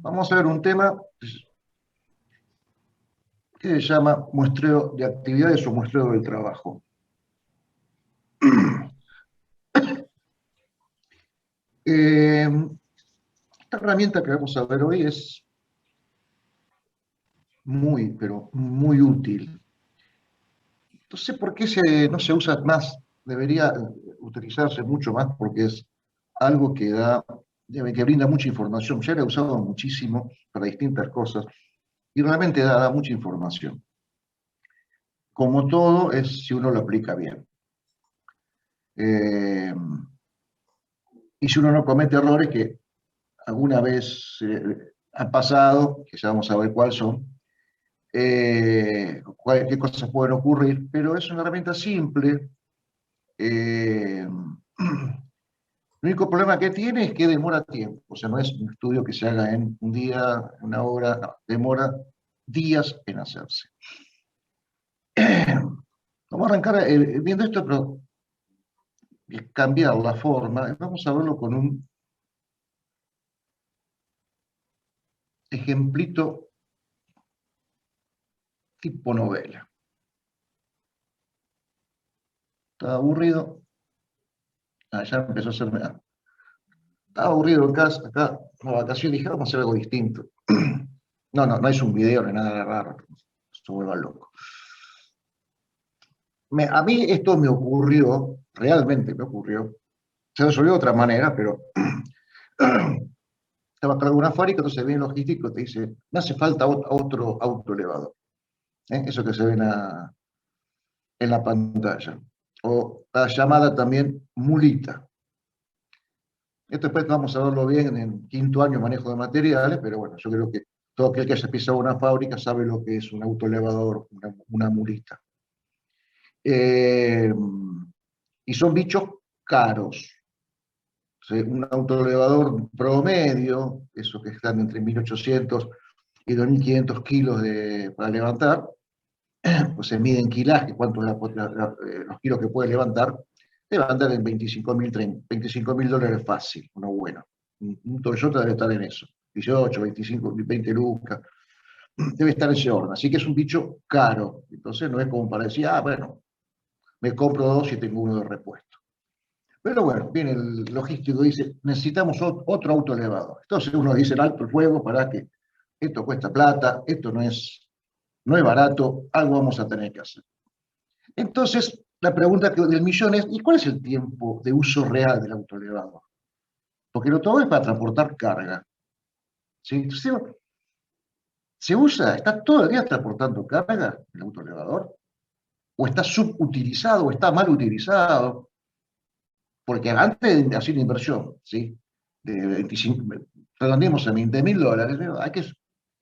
Vamos a ver un tema que se llama muestreo de actividades o muestreo del trabajo. Eh, esta herramienta que vamos a ver hoy es muy, pero muy útil. No sé por qué no se usa más, debería utilizarse mucho más porque es algo que brinda mucha información. Ya la he usado muchísimo para distintas cosas y realmente da mucha información. Como todo, es si uno lo aplica bien. Eh, y si uno no comete errores que alguna vez han pasado, que ya vamos a ver cuáles son, qué cosas pueden ocurrir, pero es una herramienta simple. El único problema que tiene es que demora tiempo, o sea, no es un estudio que se haga en un día, una hora, no, demora días en hacerse. Vamos a arrancar viendo esto, pero cambiar la forma. Vamos a verlo con un ejemplito tipo novela. ¿Está aburrido? Ah, ya empezó a hacerme. Estaba aburrido en casa, acá, en la vacación, dije, vamos a hacer algo distinto. No, no, no es un video ni nada raro, se vuelva loco. A mí esto me ocurrió, realmente me ocurrió, se resolvió de otra manera, pero estaba acá en alguna fábrica, entonces viene el logístico y te dice, me hace falta otro autoelevador. Eso que se ve en la pantalla. O la llamada también mulita. Esto después vamos a verlo bien en quinto año manejo de materiales, pero bueno, yo creo que todo aquel que haya pisado una fábrica sabe lo que es un autoelevador, una mulita. Eh, y son bichos caros. O sea, un autoelevador promedio, esos que están entre 1800 y 2500 kilos para levantar, pues se mide en kilaje, cuántos los kilos que puede levantar, debe andar en 25.000 dólares fácil, uno bueno. Un Toyota debe estar en eso, 18, 25, 20 lucas, debe estar en ese orden. Así que es un bicho caro. Entonces no es como para decir, ah, bueno, me compro dos y tengo uno de repuesto. Pero bueno, viene el logístico y dice, necesitamos otro auto elevado. Entonces uno dice el alto el fuego para que esto cuesta plata, esto no es barato, algo vamos a tener que hacer. Entonces, la pregunta del millón es, ¿y cuál es el tiempo de uso real del auto elevado? Porque no todo es para transportar carga. ¿Sí? ¿Se usa? ¿Está todo el día transportando carga el auto elevador? ¿O está subutilizado o está mal utilizado? Porque antes de hacer una inversión, ¿sí? De 25, redondeemos a 20.000 dólares, ¿no? Hay que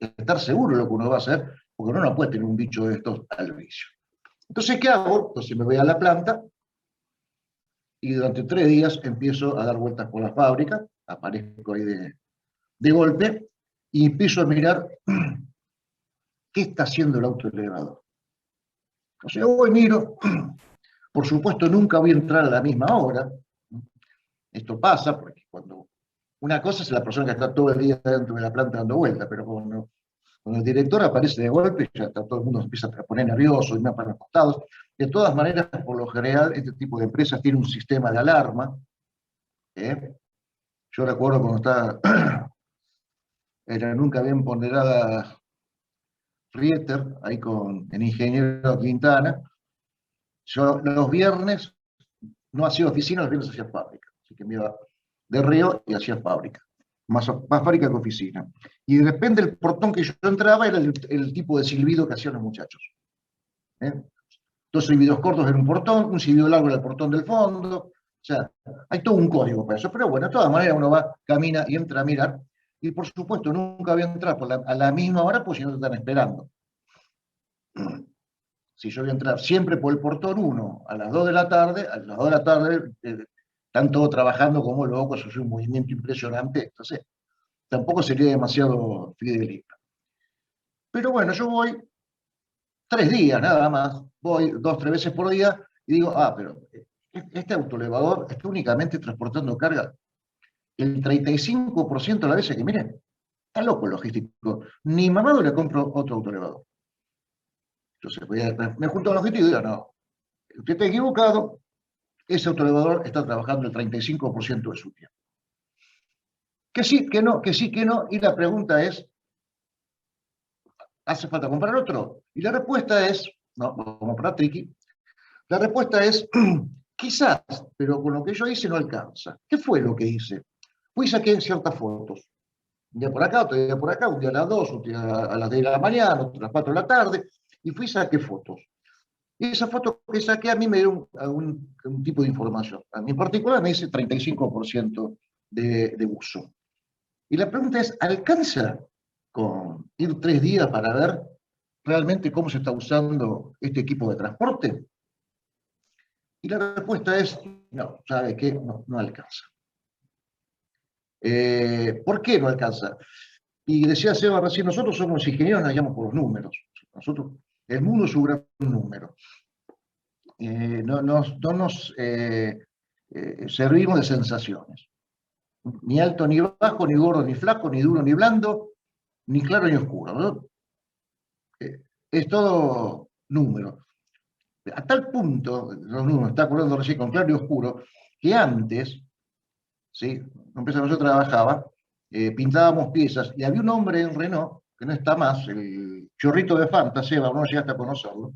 estar seguro de lo que uno va a hacer, porque uno no puede tener un bicho de estos al vicio. Entonces, ¿qué hago? Entonces me voy a la planta y durante 3 días empiezo a dar vueltas por la fábrica, aparezco ahí de golpe y empiezo a mirar qué está haciendo el auto elevador. O sea, voy, miro, por supuesto nunca voy a entrar a la misma hora. Esto pasa porque cuando una cosa es la persona que está todo el día dentro de la planta dando vueltas, pero cuando el director aparece de golpe, ya está, todo el mundo se empieza a poner nervioso y me para los costados. De todas maneras, por lo general, este tipo de empresas tiene un sistema de alarma. ¿eh? Yo recuerdo cuando estaba era nunca bien ponderada Rieter, ahí en Ingeniero Quintana. Yo los viernes no hacía oficina, los viernes hacía fábrica. Así que me iba de Río y hacía fábrica. Más fábrica que oficina. Y depende del portón que yo entraba, era el tipo de silbido que hacían los muchachos. ¿eh? Dos silbidos cortos en un portón, un silbido largo en el portón del fondo. O sea, hay todo un código para eso. Pero bueno, de todas maneras uno va, camina y entra a mirar. Y por supuesto, nunca voy a entrar a la misma hora, pues si no te están esperando. Si yo voy a entrar siempre por el portón 1 a las 2 de la tarde, a las 2 de la tarde están todos trabajando como locos, eso es un movimiento impresionante, entonces tampoco sería demasiado fidelista. Pero bueno, yo voy 3 días nada más, voy 2, 3 veces por día y digo, ah, pero este autoelevador está únicamente transportando carga el 35% de las veces que miren. Está loco el logístico. Ni mamado le compro otro autoelevador. Entonces, me junto con el logístico y digo, no, usted está equivocado, ese autoelevador está trabajando el 35% de su tiempo. Que sí, que no, que sí, que no, y la pregunta es, ¿hace falta comprar otro? Y la respuesta es, no, vamos para Triki, la respuesta es, quizás, pero con lo que yo hice no alcanza. ¿Qué fue lo que hice? Fui y saqué ciertas fotos. Un día por acá, otro día por acá, un día a las 2, otro día a las 10 de la mañana, otro a las 4 de la tarde, y fui y saqué fotos. Y esa foto que saqué a mí me dio un tipo de información. A mí en particular me dice 35% de uso. Y la pregunta es, ¿alcanza con ir 3 días para ver realmente cómo se está usando este equipo de transporte? Y la respuesta es, no, ¿sabe qué? No, no alcanza. ¿Por qué no alcanza? Y decía Seba recién, nosotros somos ingenieros, nos guiamos por los números. Nosotros, el mundo es un gran número. No nos servimos de sensaciones. Ni alto ni bajo, ni gordo ni flaco, ni duro ni blando, ni claro ni oscuro, ¿no? Es todo número. A tal punto, los números, está acordando recién con claro y oscuro, que antes, ¿sí? La empresa que yo trabajaba, pintábamos piezas y había un hombre en Renault, que no está más, el Chorrito de Fanta, Seba, no llegaste a conocerlo,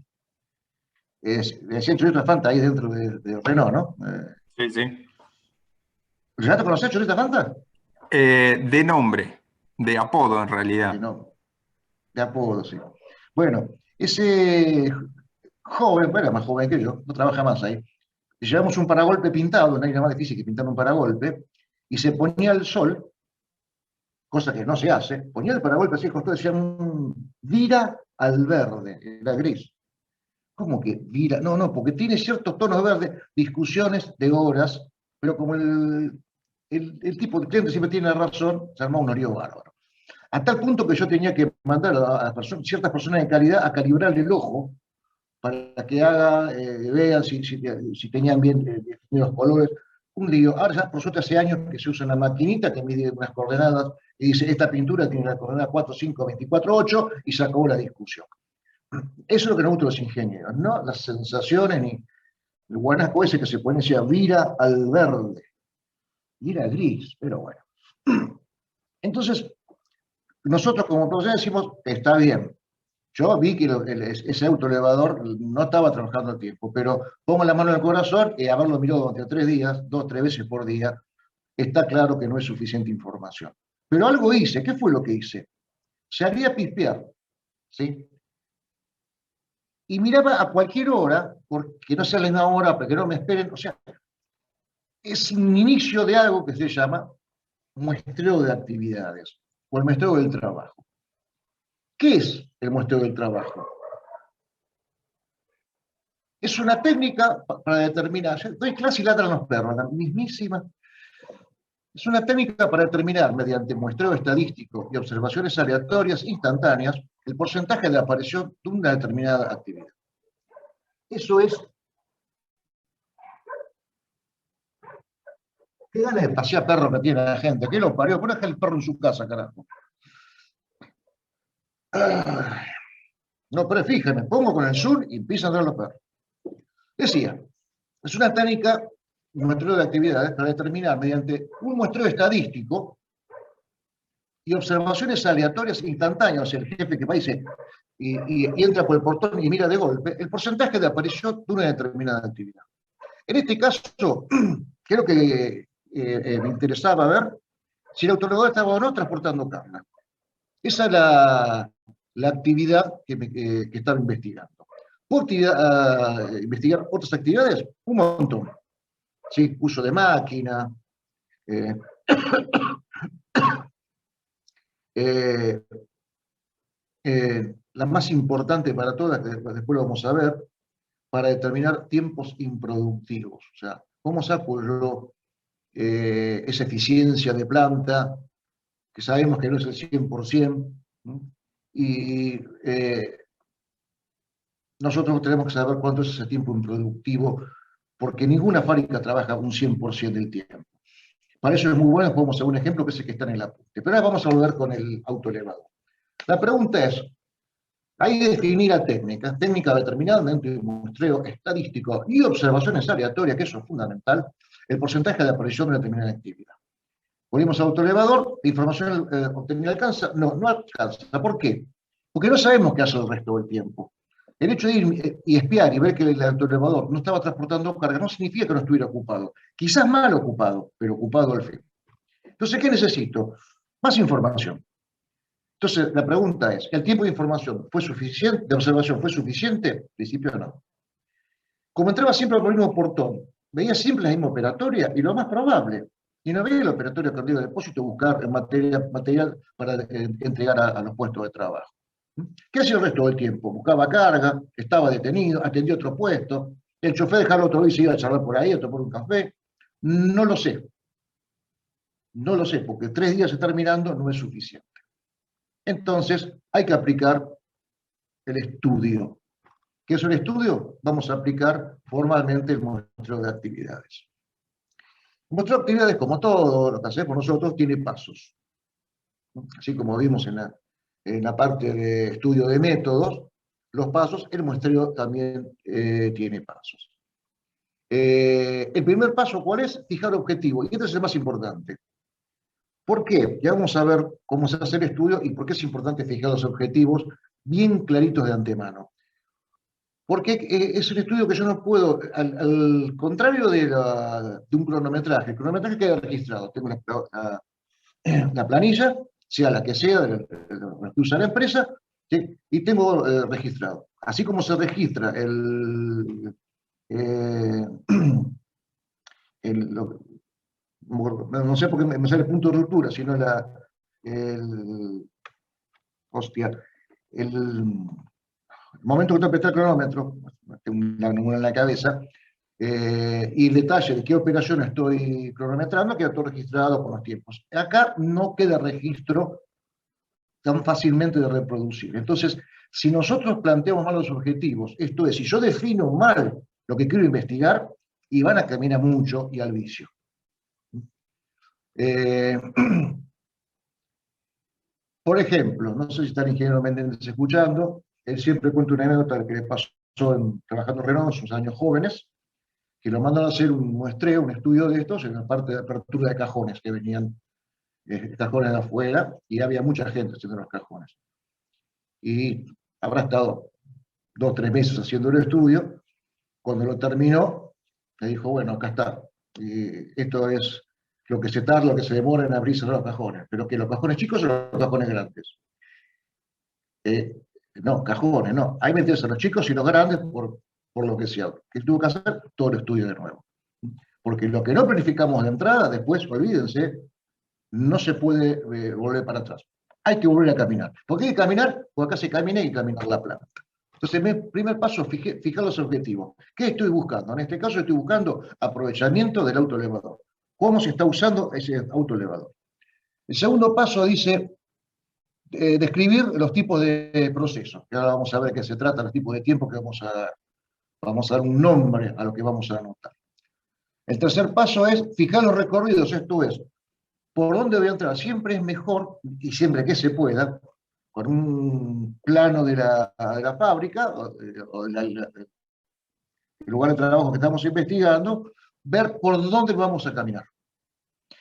le decía el Chorrito de Fanta ahí dentro de Renault, ¿no? Sí, sí. ¿Llegaste a conocer el Chorrito de Fanta? De nombre, de apodo en realidad. No, de apodo, sí. Bueno, ese joven, bueno, más joven que yo, no trabaja más ahí, llevamos un paragolpe pintado, no hay nada más difícil que pintar un paragolpe, y se ponía el sol, cosa que no se hace, ponía el paragolpe así, costó, decían, vira al verde, era gris. ¿Cómo que vira? No, no, porque tiene ciertos tonos verdes, discusiones de horas, pero como el tipo de cliente siempre tiene razón, se armó un orío bárbaro. A tal punto que yo tenía que mandar a ciertas personas de calidad a calibrar el ojo para que vean si tenían bien los colores. Un lío. Ahora ya, por suerte, hace años que se usa una maquinita que mide unas coordenadas y dice, esta pintura tiene la coordenada 4, 5, 24, 8 y se acabó la discusión. Eso es lo que nos gusta los ingenieros, ¿no? Las sensaciones ni el guanaco ese que se pone, decía, vira al verde, vira gris, pero bueno. Entonces, nosotros como profesionales decimos, está bien. Yo vi que ese autoelevador no estaba trabajando a tiempo, pero pongo la mano en el corazón y haberlo mirado durante 3 días, 2, 3 veces por día, está claro que no es suficiente información. Pero algo hice, ¿qué fue lo que hice? Salí a pispear, ¿sí? Y miraba a cualquier hora, porque no sea la misma hora, para que no me esperen, o sea, es un inicio de algo que se llama muestreo de actividades, o el muestreo del trabajo. ¿Qué es el muestreo del trabajo? Es una técnica para determinar, doy clase y ladran los perros, la mismísima. Es una técnica para determinar, mediante muestreo estadístico y observaciones aleatorias instantáneas, el porcentaje de aparición de una determinada actividad. Eso es, qué ganas de pasear perro que tiene la gente, que lo parió, pon el perro en su casa, carajo. No, pero fíjense, pongo con el sur y empiezan a entrar los perros. Decía, es una técnica, un muestreo de actividades, para determinar mediante un muestreo estadístico y observaciones aleatorias instantáneas, o sea, el jefe que va y entra por el portón y mira de golpe, el porcentaje de aparición de una determinada actividad. En este caso, creo que me interesaba ver si el autoelevador estaba o no transportando carga. Esa es la actividad que estaba investigando. ¿Puedo investigar otras actividades? Un montón. ¿Sí? Uso de máquina, eh, eh, la más importante para todas, que después lo vamos a ver, para determinar tiempos improductivos. O sea, ¿cómo saco yo esa eficiencia de planta, que sabemos que no es el 100%? ¿No? Y nosotros tenemos que saber cuánto es ese tiempo improductivo, porque ninguna fábrica trabaja un 100% del tiempo. Para eso es muy bueno, podemos hacer un ejemplo que es el que está en el apunte. Pero ahora vamos a volver con el autoelevador. La pregunta es, hay que definir a técnica determinada dentro de un muestreo estadístico y observaciones aleatorias, que eso es fundamental, el porcentaje de aparición de una determinada actividad. Ponemos autoelevador, la información obtenida alcanza, no alcanza. ¿Por qué? Porque no sabemos qué hace el resto del tiempo. El hecho de ir y espiar y ver que el autoelevador no estaba transportando carga no significa que no estuviera ocupado. Quizás mal ocupado, pero ocupado al fin. Entonces, ¿qué necesito? Más información. Entonces, la pregunta es, ¿el tiempo de información fue suficiente, de observación fue suficiente? En principio no. Como entraba siempre por el mismo portón, veía siempre la misma operatoria y lo más probable, y no veía la operatoria que de depósito buscar material para entregar a los puestos de trabajo. ¿Qué hacía el resto del tiempo? Buscaba carga, estaba detenido, atendía otro puesto, el chofer dejaba otro y se iba a charlar por ahí, a tomar un café. No lo sé. No lo sé, porque 3 días estar mirando no es suficiente. Entonces, hay que aplicar el estudio. ¿Qué es un estudio? Vamos a aplicar formalmente el muestreo de actividades. El muestreo de actividades, como todo lo que hacemos nosotros, tiene pasos. Así como vimos en la parte de estudio de métodos, los pasos, el muestreo también tiene pasos. El primer paso, ¿cuál es? Fijar objetivo. Y este es el más importante. ¿Por qué? Ya vamos a ver cómo se hace el estudio y por qué es importante fijar los objetivos bien claritos de antemano. Porque es un estudio que yo no puedo, al contrario de un cronometraje, el cronometraje queda registrado. Tengo la planilla, sea la que sea, de la que usa la empresa, ¿sí? Y tengo registrado. Así como se registra eh, no sé por qué me sale el punto de ruptura, sino el, hostia, el momento que te apreté el cronómetro, tengo una número en la cabeza, y el detalle de qué operación estoy cronometrando queda todo registrado con los tiempos. Acá no queda registro tan fácilmente de reproducir. Entonces, si nosotros planteamos mal los objetivos, esto es, si yo defino mal lo que quiero investigar, y van a caminar mucho y al vicio. Por ejemplo, no sé si está el ingeniero Méndez escuchando, él siempre cuenta una anécdota que le pasó trabajando en Renault en sus años jóvenes, que lo mandan a hacer un muestreo, un estudio de estos en la parte de apertura de cajones, que venían cajones de afuera, y había mucha gente haciendo los cajones. Y habrá estado 2 o 3 meses haciendo el estudio. Cuando lo terminó, me dijo, bueno, acá está. Y esto es lo que se tarda, lo que se demora en abrirse los cajones. Pero que los cajones chicos o los cajones grandes. No, cajones, no. Ahí meterse a los chicos y los grandes por lo que sea. ¿Qué tuvo que hacer? Todo el estudio de nuevo. Porque lo que no planificamos de entrada, después, olvídense, no se puede volver para atrás. Hay que volver a caminar. ¿Por qué hay que caminar? Porque acá se camina y caminar la planta. Entonces, el primer paso, fijar los objetivos. ¿Qué estoy buscando? En este caso estoy buscando aprovechamiento del autoelevador. ¿Cómo se está usando ese autoelevador? El segundo paso dice describir los tipos de procesos. Que ahora vamos a ver de qué se trata, los tipos de tiempo que vamos a dar un nombre a lo que vamos a anotar. El tercer paso es fijar los recorridos, esto es, por dónde voy a entrar. Siempre es mejor, y siempre que se pueda, con un plano de la fábrica o del lugar de trabajo que estamos investigando, ver por dónde vamos a caminar.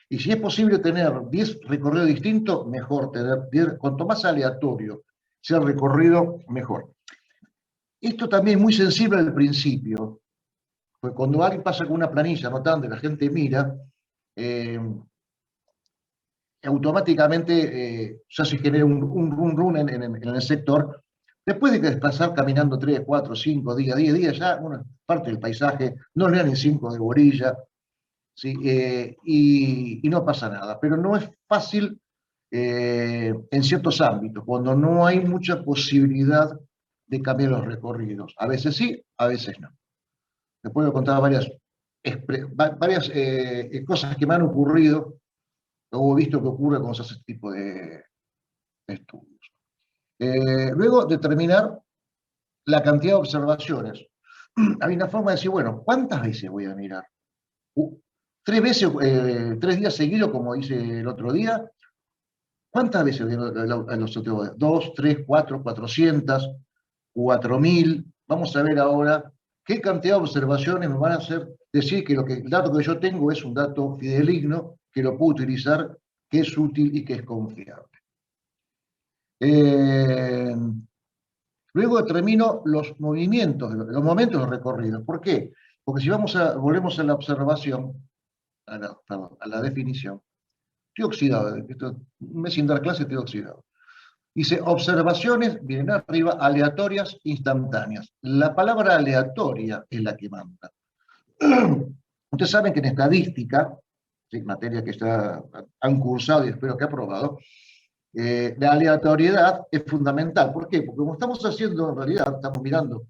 Y si es posible tener 10 recorridos distintos, mejor tener 10, cuanto más aleatorio sea el recorrido, mejor. Esto también es muy sensible al principio, porque cuando alguien pasa con una planilla anotando y la gente mira, automáticamente ya se genera un run en el sector. Después de que pasar caminando 3, 4, 5 días, 10 días, ya bueno, parte del paisaje, no le dan ni 5 de gorilla, ¿sí? Y no pasa nada. Pero no es fácil en ciertos ámbitos, cuando no hay mucha posibilidad de cambiar los recorridos. A veces sí, a veces no. Les puedo contar varias cosas que me han ocurrido, o he visto que ocurre cuando se hace este tipo de estudios. Luego, determinar la cantidad de observaciones. Hay una forma de decir, bueno, ¿cuántas veces voy a mirar? 3 días seguidos, como dice el otro día. ¿Cuántas veces vienen a los observadores? 2, 3, 4, 400, 4000. Vamos a ver ahora qué cantidad de observaciones me van a hacer decir que el dato que yo tengo es un dato fidedigno, que lo puedo utilizar, que es útil y que es confiable. Luego determino los movimientos, los momentos de los recorridos. ¿Por qué? Porque si volvemos a la observación, a la definición, estoy oxidado, un mes sin dar clase estoy oxidado. Dice, observaciones, vienen arriba, aleatorias, instantáneas. La palabra aleatoria es la que manda. Ustedes saben que en estadística, ¿sí?, materia que han cursado y espero que aprobado, la aleatoriedad es fundamental. ¿Por qué? Porque como estamos haciendo, en realidad, estamos mirando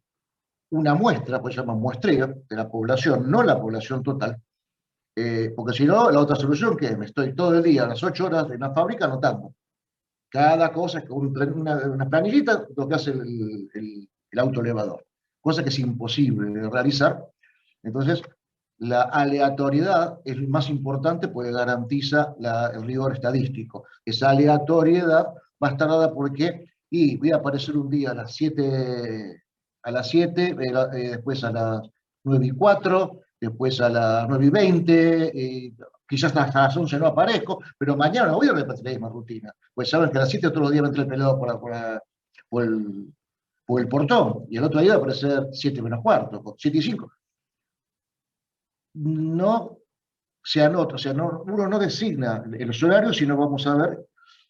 una muestra, pues se llama muestreo, de la población, no la población total, porque si no, la otra solución que es, me estoy todo el día, a las 8 horas en la fábrica anotando. Cada cosa es una planillita, lo que hace el autoelevador, cosa que es imposible de realizar. Entonces, la aleatoriedad es más importante porque garantiza el rigor estadístico. Esa aleatoriedad va a estar dada porque, y voy a aparecer un día a las 7, después a las 9:04, después a las 9:20, quizás hasta las 11 no aparezco, pero mañana no voy a repetir la misma rutina. Pues saben que a las 7 todos los días me entra el pelado por el portón, y el otro día va a aparecer 7:45, 7:05. No se anota, o sea, uno no designa los horarios, sino vamos a ver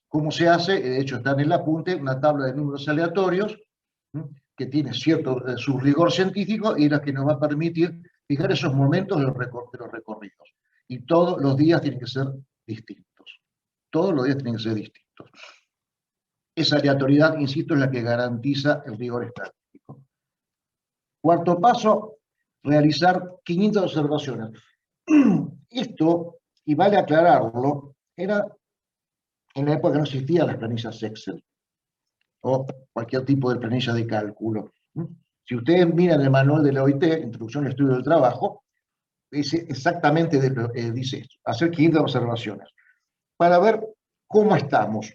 cómo se hace. De hecho, está en el apunte una tabla de números aleatorios, que tiene cierto su rigor científico y la que nos va a permitir fijar esos momentos de los recorridos. Y todos los días tienen que ser distintos. Todos los días tienen que ser distintos. Esa aleatoriedad, insisto, es la que garantiza el rigor estadístico. Cuarto paso, realizar 500 observaciones. Esto, y vale aclararlo, era en la época que no existían las planillas Excel o cualquier tipo de planilla de cálculo. Si ustedes miran el manual de la OIT, Introducción al Estudio del Trabajo, dice exactamente, dice esto, hacer 500 observaciones para ver cómo estamos.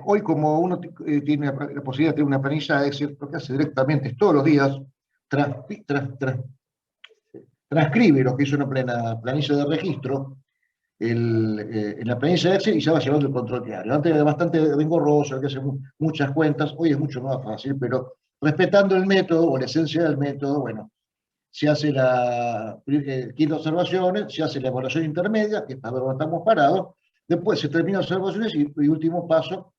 Hoy, como uno tiene la posibilidad de tener una planilla Excel, lo que hace directamente es todos los días transcribe lo que es una planilla de registro en la planilla de Excel y ya va llevando el control diario. Antes era bastante engorroso, hay que hacer muchas cuentas, hoy es mucho más fácil, pero respetando el método o la esencia del método, bueno, se hace la 15 observaciones, se hace la evaluación intermedia, que es para ver dónde estamos parados, después se termina observaciones y último paso,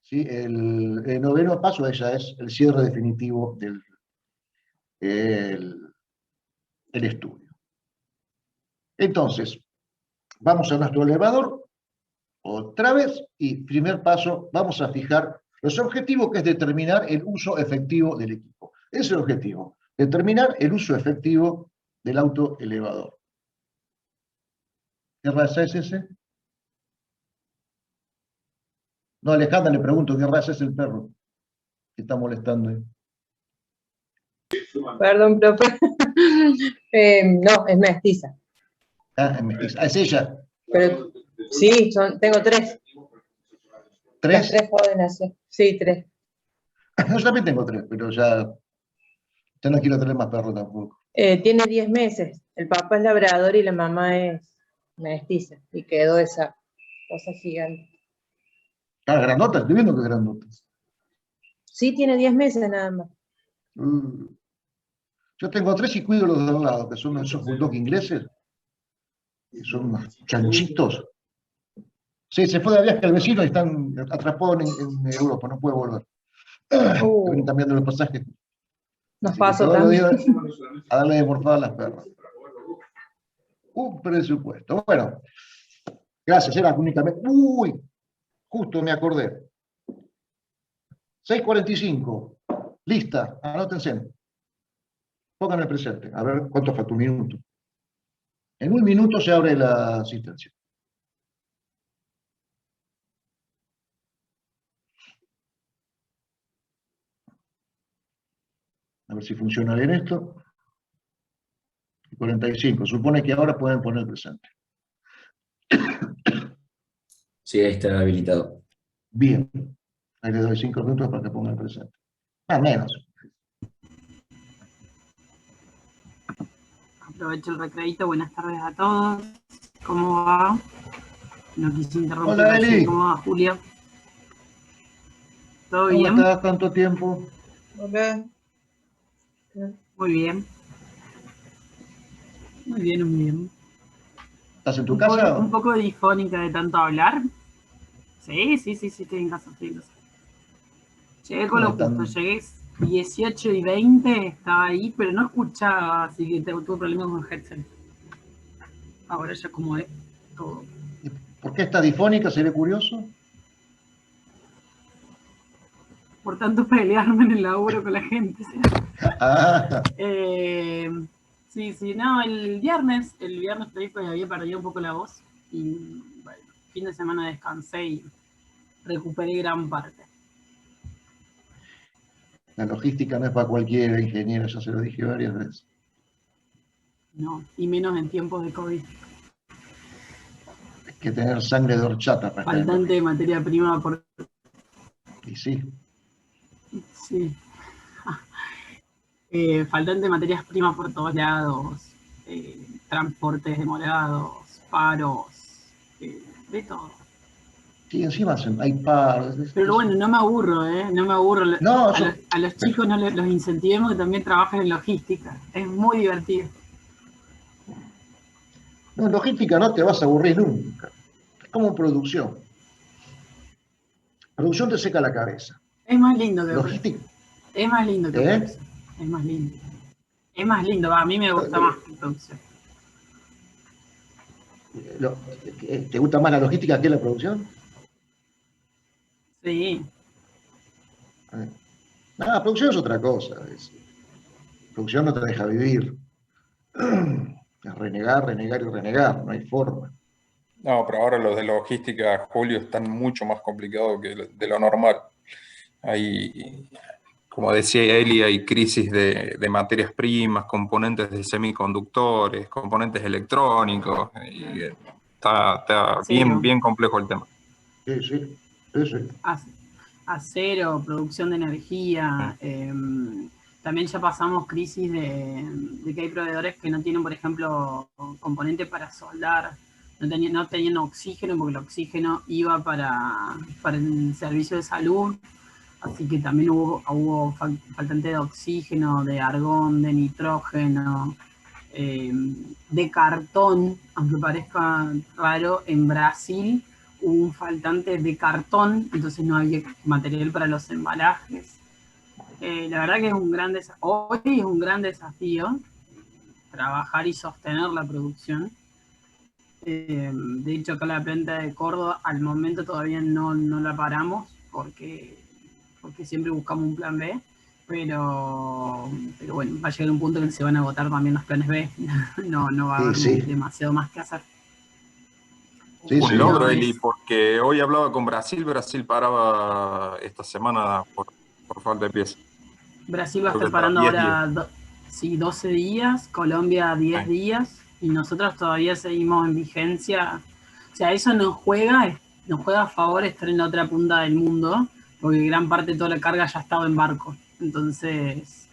¿sí? El noveno paso ya es el cierre definitivo del estudio. Entonces, vamos a nuestro elevador, otra vez, y primer paso, vamos a fijar los objetivos, que es determinar el uso efectivo del equipo. Ese es el objetivo, determinar el uso efectivo del autoelevador. ¿Qué raza es ese? No, Alejandra, le pregunto, ¿qué raza es el perro que está molestando ahí? Perdón, profe. No, es mestiza. Ah, es mestiza. Ah, es ella. Pero sí, tengo 3. ¿Tres? Las 3 pueden hacer. Sí, 3. Yo también tengo 3, pero ya no quiero tener más perros tampoco. Tiene 10 meses. El papá es labrador y la mamá es mestiza. Y quedó esa cosa gigante. Ah, grandota, estoy viendo que es grandota. Sí, tiene 10 meses nada más. Yo tengo 3 y cuido los de al lado, que son esos bulldog ingleses, que son unos chanchitos. Sí, se fue de viaje al vecino y están atrapados en Europa, no puede volver. Vienen cambiando los pasajes. Nos pasó todos los también. días a darle de morfar a las perras. Un presupuesto. Bueno, gracias, era únicamente. Uy, justo me acordé. 6:45. Lista, anótense. Pónganme el presente. A ver cuánto falta, un minuto. En un minuto se abre la asistencia. A ver si funciona bien esto. 45. Supone que ahora pueden poner presente. Sí, ahí está habilitado. Bien. Ahí le doy 5 minutos para que pongan presente. Más o menos. Aprovecho el recreito. Buenas tardes a todos. ¿Cómo va? No quise interrumpir. Hola, Eli. ¿Cómo va, Julio? ¿Todo ¿Cómo bien? estás? ¿Tanto tiempo? Hola. Muy bien. Muy bien, muy bien. ¿Estás en tu casa? Un poco difónica de tanto hablar. Sí, estoy en casa, Llegué con lo justo, llegué 18 y 20, estaba ahí, pero no escuchaba, así que tuve problemas con el headset. Ahora ya acomodé todo. ¿Por qué está difónica? ¿Seré curioso? Por tanto, pelearme en el laburo con la gente. Ah, Sí, no, el viernes había perdido un poco la voz y bueno, fin de semana descansé y recuperé gran parte. la logística no es para cualquiera, ingeniero, ya se lo dije varias veces. No, y menos en tiempos de COVID. Hay que tener sangre de horchata para estar en Faltante de materia prima por... Y sí. Sí. Faltante de materias primas por todos lados, transportes demorados, paros, de todo. Sí, encima hay paros. Pero bueno, no me aburro, no me aburro. No, A los chicos no los incentivemos que también trabajen en logística. Es muy divertido. no, en logística no te vas a aburrir nunca. Es como en producción. Producción te seca la cabeza. Es más lindo que Logística, Es más lindo que ¿eh? producción. Es más lindo. Es más lindo, a mí me gusta más que producción. ¿Te gusta más la logística que la producción? Sí. La producción es otra cosa. Producción no te deja vivir. Es renegar, renegar y renegar. No hay forma. No, pero ahora los de logística, Julio, están mucho más complicados que de lo normal. Hay, como decía Eli, hay crisis de materias primas, componentes de semiconductores, componentes electrónicos, y está bien, Acero. bien complejo el tema. Sí, sí. Sí, sí. Acero, producción de energía. También ya pasamos crisis de que hay proveedores que no tienen, por ejemplo, componentes para soldar. No tenían oxígeno porque el oxígeno iba para el servicio de salud. Así que también hubo faltante de oxígeno, de argón, de nitrógeno, de cartón, aunque parezca raro, en Brasil hubo un faltante de cartón, entonces no había material para los embalajes. La verdad que hoy es un gran desafío trabajar y sostener la producción. De hecho, acá la planta de Córdoba al momento todavía no la paramos porque siempre buscamos un plan B, pero bueno, va a llegar un punto en que se van a agotar también los planes B, no va a haber Sí. demasiado más que hacer. Sí, Un sí. logro, Eli, porque hoy hablaba con Brasil paraba esta semana por falta de piezas. Brasil va a Creo que estar está parando 10 días. ahora 12 días, Colombia 10 Sí. días, y nosotros todavía seguimos en vigencia. O sea, eso nos juega a favor estar en la otra punta del mundo, porque gran parte de toda la carga ya estaba en barco. Entonces,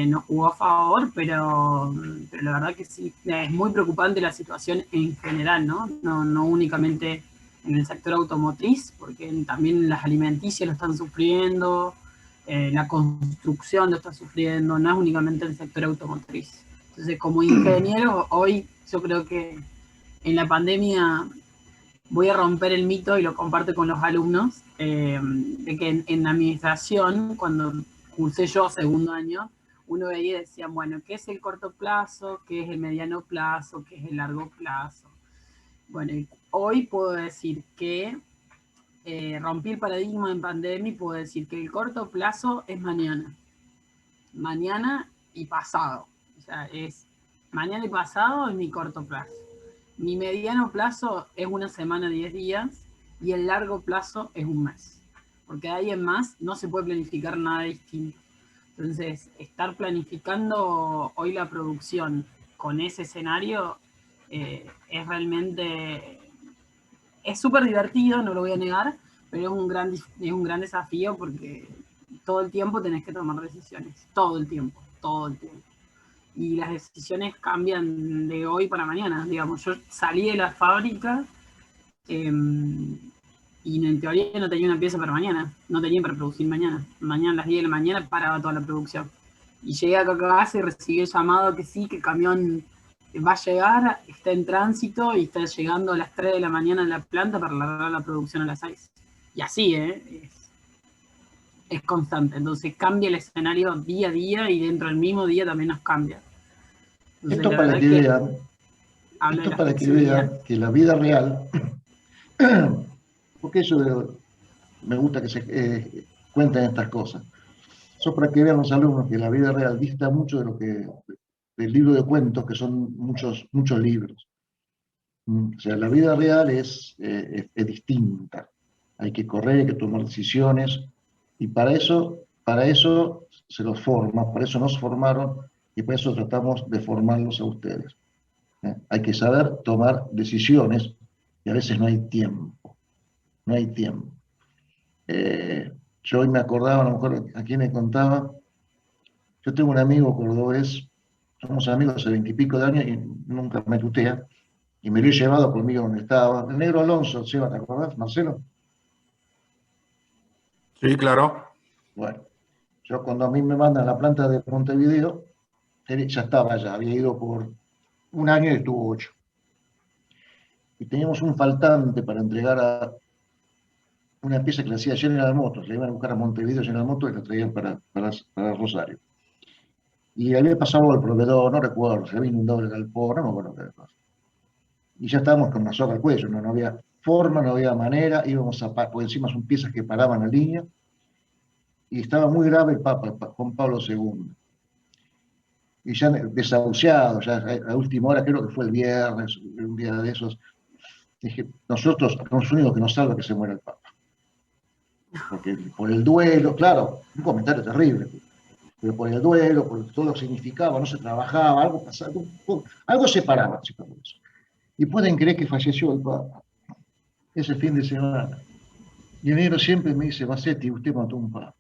nos jugó a favor, pero la verdad que sí, es muy preocupante la situación en general, ¿no? No únicamente en el sector automotriz, porque también las alimenticias lo están sufriendo, la construcción lo está sufriendo, no es únicamente el sector automotriz. Entonces, como ingeniero, hoy yo creo que en la pandemia voy a romper el mito y lo comparto con los alumnos, de que en la administración, cuando cursé yo segundo año, uno veía y decía, bueno, ¿qué es el corto plazo? ¿Qué es el mediano plazo? ¿Qué es el largo plazo? Bueno, hoy puedo decir que rompí el paradigma en pandemia y puedo decir que el corto plazo es mañana. Mañana y pasado. O sea, es mañana y pasado es mi corto plazo. Mi mediano plazo es una semana, 10 días, y el largo plazo es un mes. Porque de ahí en más no se puede planificar nada distinto. Entonces, estar planificando hoy la producción con ese escenario es realmente, es súper divertido, no lo voy a negar, pero es un gran desafío porque todo el tiempo tenés que tomar decisiones, todo el tiempo. Y las decisiones cambian de hoy para mañana, digamos. Yo salí de la fábrica y en teoría no tenía una pieza para mañana, no tenía para producir mañana. Mañana a las 10 de la mañana paraba toda la producción. Y llegué acá a casa y recibí el llamado que sí, que el camión va a llegar, está en tránsito y está llegando a las 3 de la mañana a la planta para largar la producción a las 6. Y así, es constante. Entonces cambia el escenario día a día y dentro del mismo día también nos cambia. Entonces, Esto para que vean que la vida real, porque me gusta que se cuenten estas cosas. Eso para que vean los alumnos que la vida real dista mucho del libro de cuentos, que son muchos libros. O sea, la vida real es distinta. Hay que correr, hay que tomar decisiones, y para eso se los forma, para eso nos formaron, y por eso tratamos de formarlos a ustedes. Hay que saber tomar decisiones, y a veces no hay tiempo. No hay tiempo. Yo hoy me acordaba, a lo mejor a quién le contaba, yo tengo un amigo cordobés, somos amigos hace 20 y pico de años y nunca me tutea, y me lo he llevado conmigo donde estaba. El negro Alonso, ¿te acordás, Marcelo? Sí, claro. Bueno, yo cuando a mí me mandan a la planta de Montevideo, él ya estaba allá, había ido por un año y estuvo 8. Y teníamos un faltante para entregar a una pieza que le hacía General Motors, le iban a buscar a Montevideo General Motors y la traían para Rosario. Y había pasado el proveedor, no recuerdo, se había inundado el galpón, no me acuerdo qué cosa. Y ya estábamos con la soga al cuello, no había forma, no había manera, íbamos a por encima son piezas que paraban la línea, y estaba muy grave el Papa, Juan Pablo II. Y ya desahuciado, ya a última hora, creo que fue el viernes, un día de esos, dije, nosotros, los únicos que nos salva que se muera el Papa. Porque por el duelo, claro, un comentario terrible, pero por el duelo, por todo lo que significaba, no se trabajaba, algo pasaba, algo se paraba, chicos. Y pueden creer que falleció el Papa ese fin de semana. Y el negro siempre me dice, Bassetti, usted mató un Papa.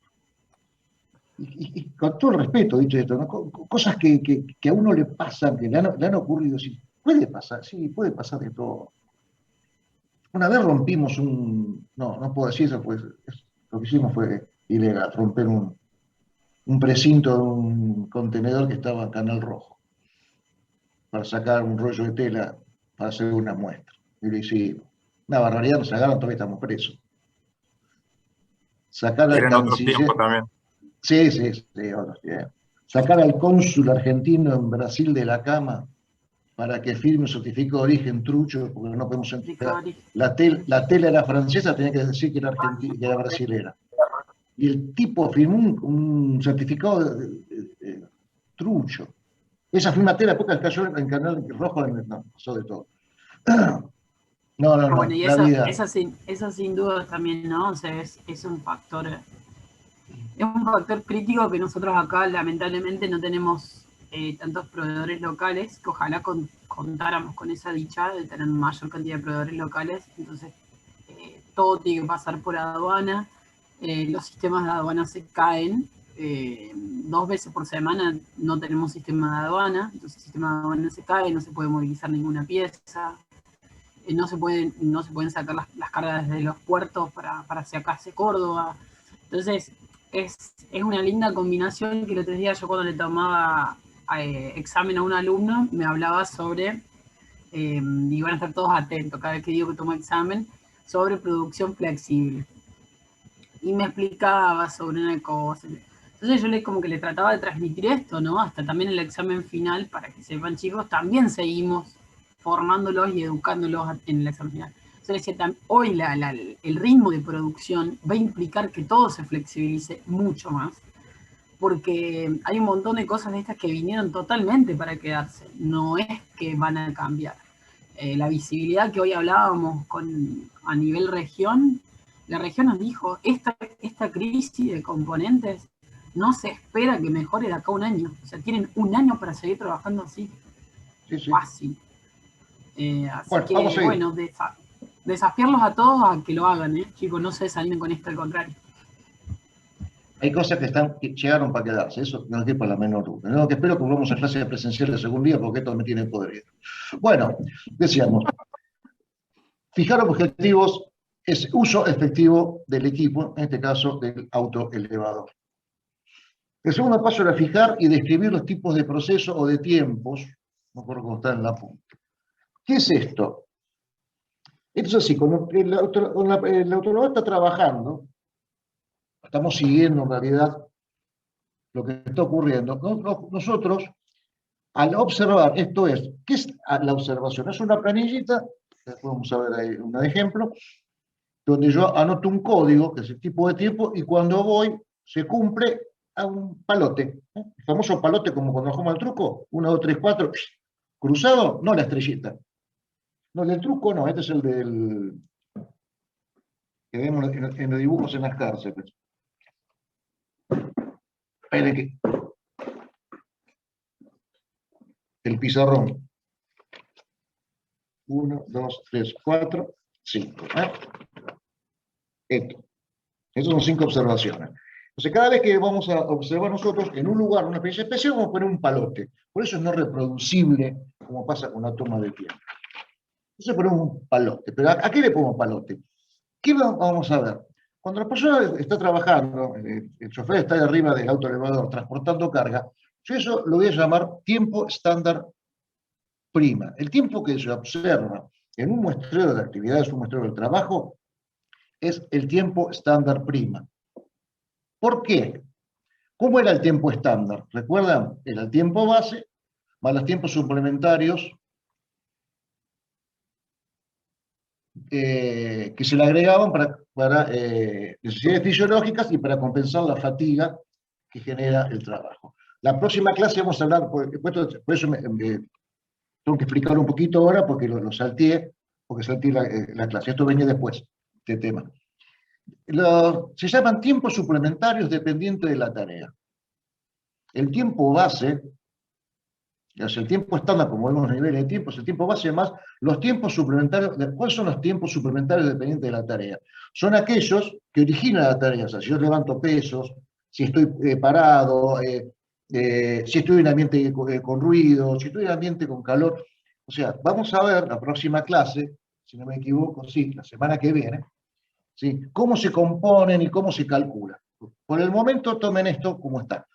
Y con todo el respeto, dicho esto, ¿no? Cosas que a uno le pasan, que le han ocurrido, sí, puede pasar de todo. Una vez rompimos no puedo decir eso, pues lo que hicimos fue ilegal, romper un precinto de un contenedor que estaba en Canal Rojo, para sacar un rollo de tela, para hacer una muestra. Y lo hicimos. Una barbaridad, nos agarran, todavía estamos presos. Sacar al Era en otro canciller. tiempo también. Sí, otros tiempos. Sacar al cónsul argentino en Brasil de la cama para que firme un certificado de origen trucho, porque no podemos entregar. La tela era francesa, tenía que decir que era argentina, que era brasilera. Y el tipo firmó un certificado trucho. Esa firma tela, después cayó en Canal Rojo, no, pasó de todo. No, bueno, y la vida. eso sin duda también, ¿no? O sea, es un factor crítico que nosotros acá lamentablemente no tenemos tantos proveedores locales, que ojalá contáramos con esa dicha de tener mayor cantidad de proveedores locales. Entonces todo tiene que pasar por aduana, los sistemas de aduana se caen, 2 veces por semana no tenemos sistema de aduana, entonces el sistema de aduana se cae, no se puede movilizar ninguna pieza, no se pueden sacar las cargas desde los puertos para hacia acá, hacia Córdoba. Entonces es una linda combinación que el otro día yo cuando le tomaba examen a un alumno me hablaba sobre, y van a estar todos atentos cada vez que digo que tomo examen, sobre producción flexible. Y me explicaba sobre una cosa. Entonces yo como que le trataba de transmitir esto, ¿no? Hasta también el examen final, para que sepan chicos, también seguimos formándolos y educándolos en el examen final. Entonces decía, hoy el ritmo de producción va a implicar que todo se flexibilice mucho más, porque hay un montón de cosas de estas que vinieron totalmente para quedarse, no es que van a cambiar. La visibilidad que hoy hablábamos a nivel región, la región nos dijo, esta crisis de componentes no se espera que mejore de acá a un año, o sea, tienen un año para seguir trabajando así. Sí, sí. fácil. Así Bueno, que, vamos a ir. bueno, desafiarlos a todos a que lo hagan, chicos, no se desanimen con esto, al contrario. Hay cosas que llegaron para quedarse, eso no hay para la menor duda. No, que espero que volvamos a clase presencial el segundo día, porque esto me tiene podrido. Bueno, decíamos, fijar objetivos es uso efectivo del equipo, en este caso del autoelevador. El segundo paso era fijar y describir los tipos de proceso o de tiempos. No me acuerdo cómo está en la punta. ¿Qué es esto? Esto es así, cuando el autoelevador está trabajando, estamos siguiendo en realidad lo que está ocurriendo. Nosotros, al observar, esto es, ¿qué es la observación? Es una planillita, vamos a ver ahí un ejemplo, donde yo anoto un código, que es el tipo de tiempo, y cuando voy, se cumple a un palote. El famoso palote, como cuando jugamos al truco, 1, 2, 3, 4, cruzado, no la estrellita. No, el del truco no, este es el del que vemos en los dibujos en las cárceles. El pizarrón. 1, 2, 3, 4, 5. Esto. Esas son 5 observaciones. Entonces, cada vez que vamos a observar nosotros en un lugar, una experiencia especial, vamos a poner un palote. Por eso es no reproducible, como pasa con la toma de tiempo. Entonces ponemos un palote. ¿Pero a qué le pongo palote? ¿Qué vamos a ver? Cuando la persona está trabajando, el chofer está ahí arriba del autoelevador transportando carga, yo eso lo voy a llamar tiempo estándar prima. El tiempo que se observa en un muestreo de actividades, un muestreo del trabajo, es el tiempo estándar prima. ¿Por qué? ¿Cómo era el tiempo estándar? ¿Recuerdan? Era el tiempo base más los tiempos suplementarios que se le agregaban para necesidades fisiológicas y para compensar la fatiga que genera el trabajo. La próxima clase vamos a hablar, por eso tengo que explicar un poquito ahora porque lo salteé, porque salteé la clase. Esto venía después, este tema. Se llaman tiempos suplementarios dependientes de la tarea. El tiempo base, el tiempo estándar, como vemos en el nivel de tiempo, es el tiempo base más los tiempos suplementarios. ¿Cuáles son los tiempos suplementarios dependientes de la tarea? Son aquellos que originan la tarea. O sea, si yo levanto pesos, si estoy parado, si estoy en un ambiente con ruido, si estoy en un ambiente con calor. O sea, vamos a ver la próxima clase, si no me equivoco, sí, la semana que viene, ¿sí? Cómo se componen y cómo se calcula. Por el momento tomen esto como está.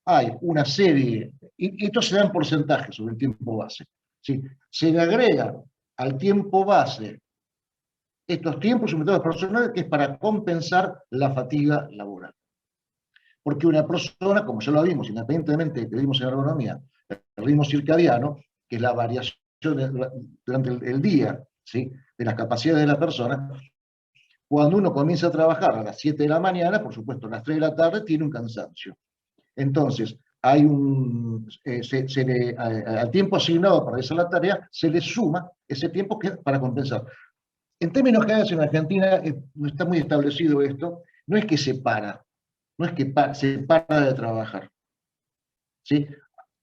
Hay una serie, y esto se da en porcentaje sobre el tiempo base. ¿Sí? Se le agrega al tiempo base estos tiempos suplementarios personales que es para compensar la fatiga laboral. Porque una persona, como ya lo vimos, independientemente de que vimos en ergonomía, el ritmo circadiano, que es la variación durante el día, ¿sí? De las capacidades de la persona, cuando uno comienza a trabajar a las 7 de la mañana, por supuesto a las 3 de la tarde, tiene un cansancio. Entonces, hay al tiempo asignado para realizar la tarea, se le suma ese tiempo para compensar. En términos generales, en Argentina no está muy establecido esto, no es que se para, no es que se para de trabajar. ¿Sí?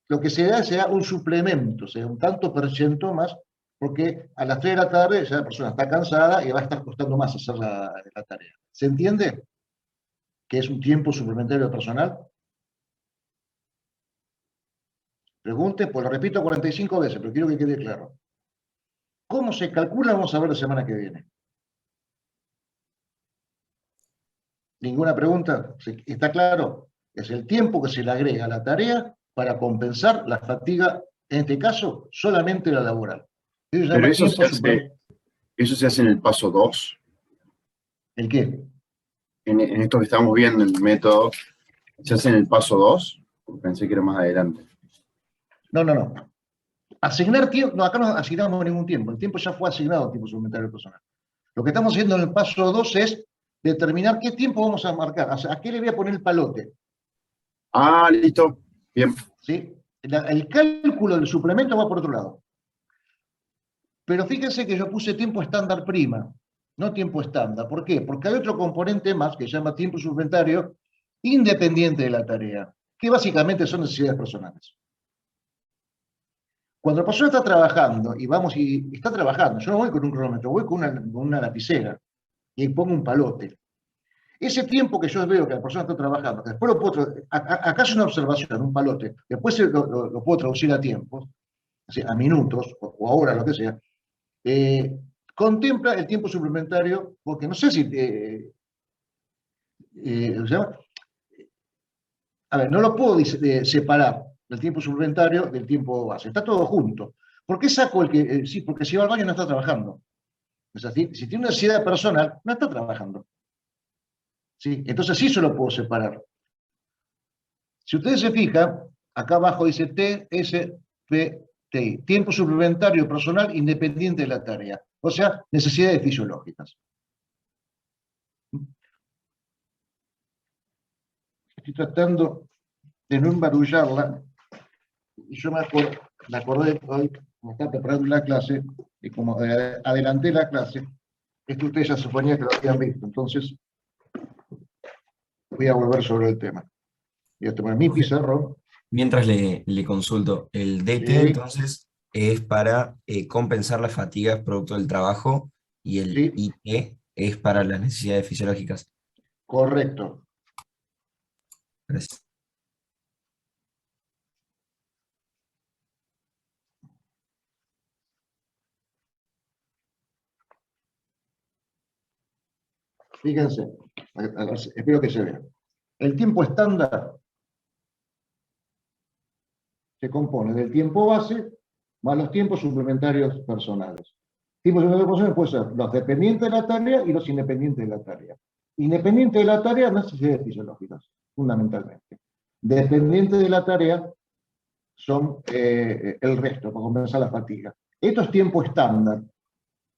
Lo que se da un suplemento, o sea, un tanto por ciento más, porque a las 3 de la tarde ya la persona está cansada y va a estar costando más hacer la tarea. ¿Se entiende? Que es un tiempo suplementario personal. Pregunte, pues lo repito 45 veces, pero quiero que quede claro. ¿Cómo se calcula? Vamos a ver la semana que viene. ¿Ninguna pregunta? ¿Está claro? Es el tiempo que se le agrega a la tarea para compensar la fatiga, en este caso, solamente la laboral. Pero eso se hace en el paso 2. ¿El qué? En esto que estamos viendo, en el método, ¿se hace en el paso 2? Pensé que era más adelante. No. Asignar tiempo, no, acá no asignamos ningún tiempo. El tiempo ya fue asignado al tiempo suplementario personal. Lo que estamos haciendo en el paso 2 es determinar qué tiempo vamos a marcar. O sea, ¿a qué le voy a poner el palote? Ah, listo. Bien. ¿Sí? El cálculo del suplemento va por otro lado. Pero fíjense que yo puse tiempo estándar prima, no tiempo estándar. ¿Por qué? Porque hay otro componente más que se llama tiempo suplementario independiente de la tarea, que básicamente son necesidades personales. Cuando la persona está trabajando, y vamos, y está trabajando, yo no voy con un cronómetro, voy con una lapicera, y pongo un palote. Ese tiempo que yo veo que la persona está trabajando, que después lo puedo, acá es una observación, un palote, después lo puedo traducir a tiempos, a minutos, o a horas, lo que sea, contempla el tiempo suplementario, porque no sé si, a ver, no lo puedo separar el tiempo suplementario del tiempo base, está todo junto. ¿Por qué saco el que, sí, porque si va al baño no está trabajando? Es así, si tiene una necesidad personal, no está trabajando. ¿Sí? Entonces sí se lo puedo separar. Si ustedes se fijan, acá abajo dice TSPTI, tiempo suplementario personal independiente de la tarea, o sea, necesidades fisiológicas. Estoy tratando de no embarullarla, y yo me acordé hoy, me estaba preparando la clase, y como adelanté la clase, esto ustedes ya suponía que lo habían visto, entonces voy a volver sobre el tema. Voy a tomar mi pizarrón. Mientras le consulto, el DT Sí. entonces es para compensar las fatigas producto del trabajo y el Sí. IT es para las necesidades fisiológicas. Correcto. Gracias. Fíjense, espero que se vea. El tiempo estándar se compone del tiempo base más los tiempos suplementarios personales. Tiempos suplementarios personales pueden ser los dependientes de la tarea y los independientes de la tarea. Independientes de la tarea, necesidades fisiológicas, fundamentalmente. Dependientes de la tarea son el resto, para compensar la fatiga. Esto es tiempo estándar.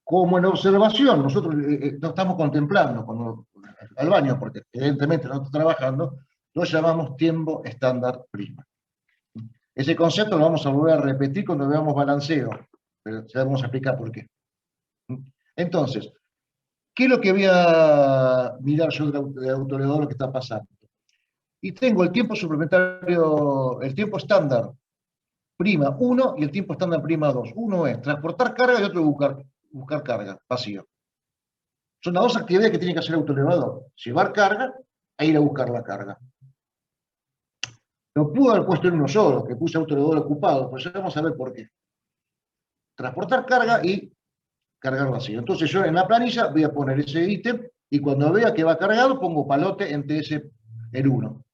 Como en observación, nosotros no estamos contemplando cuando al baño, porque evidentemente no está trabajando, lo llamamos tiempo estándar prima. Ese concepto lo vamos a volver a repetir cuando veamos balanceo, pero ya vamos a explicar por qué. Entonces, ¿qué es lo que voy a mirar yo del autoelevador, lo que está pasando? Y tengo el tiempo suplementario, el tiempo estándar prima 1 y el tiempo estándar prima 2. Uno es transportar carga y otro buscar carga, vacío. Son las dos actividades que tiene que hacer el autoelevador. Llevar carga e ir a buscar la carga. Lo pudo haber puesto en uno solo, que puse autoelevador ocupado, pues ya vamos a ver por qué. Transportar carga y cargar vacío. Entonces yo en la planilla voy a poner ese ítem y cuando vea que va cargado pongo palote en TS el 1.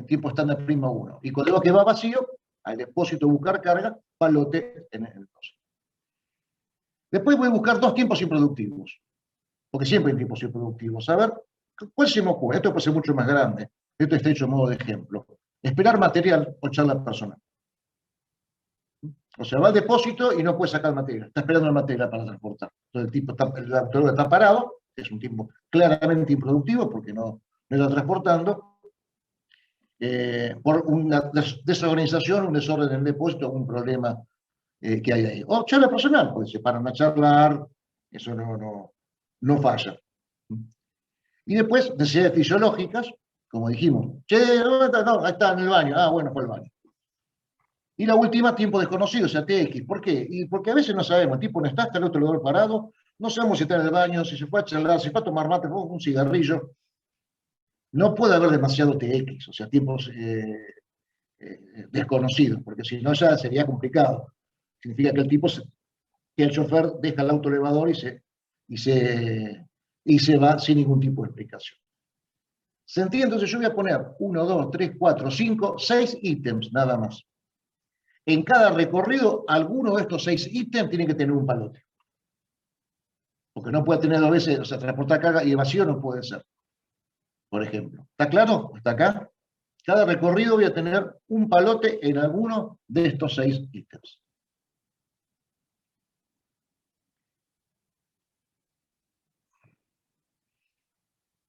Tiempo estándar prima 1. Y cuando veo que va vacío, al depósito buscar carga, palote en el 2. Después voy a buscar dos tiempos improductivos. Porque siempre hay tiempos improductivos. A ver, ¿cuál se me ocurre? Esto puede ser mucho más grande. Esto está hecho a modo de ejemplo. Esperar material o charla personal. O sea, va al depósito y no puede sacar material. Está esperando la material para transportar. Entonces el autoelevador está parado, es un tiempo claramente improductivo porque no está transportando. Por una desorganización, un desorden en el depósito, un problema que hay ahí. O charla personal, pues se paran a charlar, eso no falla. Y después, necesidades fisiológicas, como dijimos, che, ¿dónde está? No, ahí está en el baño. Ah, bueno, fue al baño. Y la última, tiempo desconocido, o sea, TX. ¿Por qué? Y porque a veces no sabemos, el tipo no está el otro lugar parado, no sabemos si está en el baño, si se fue a charlar, si fue a tomar mate, un cigarrillo. No puede haber demasiado TX, o sea, tiempos desconocidos, porque si no ya sería complicado. Significa que que el chofer deja el autoelevador y se va sin ningún tipo de explicación. ¿Se entiende? Entonces yo voy a poner 1, 2, 3, 4, 5, 6 ítems nada más. En cada recorrido, alguno de estos 6 ítems tiene que tener un palote. Porque no puede tener dos veces, o sea, transportar carga y vacío no puede ser. Por ejemplo. ¿Está claro? ¿Hasta acá? Cada recorrido voy a tener un palote en alguno de estos 6 ítems.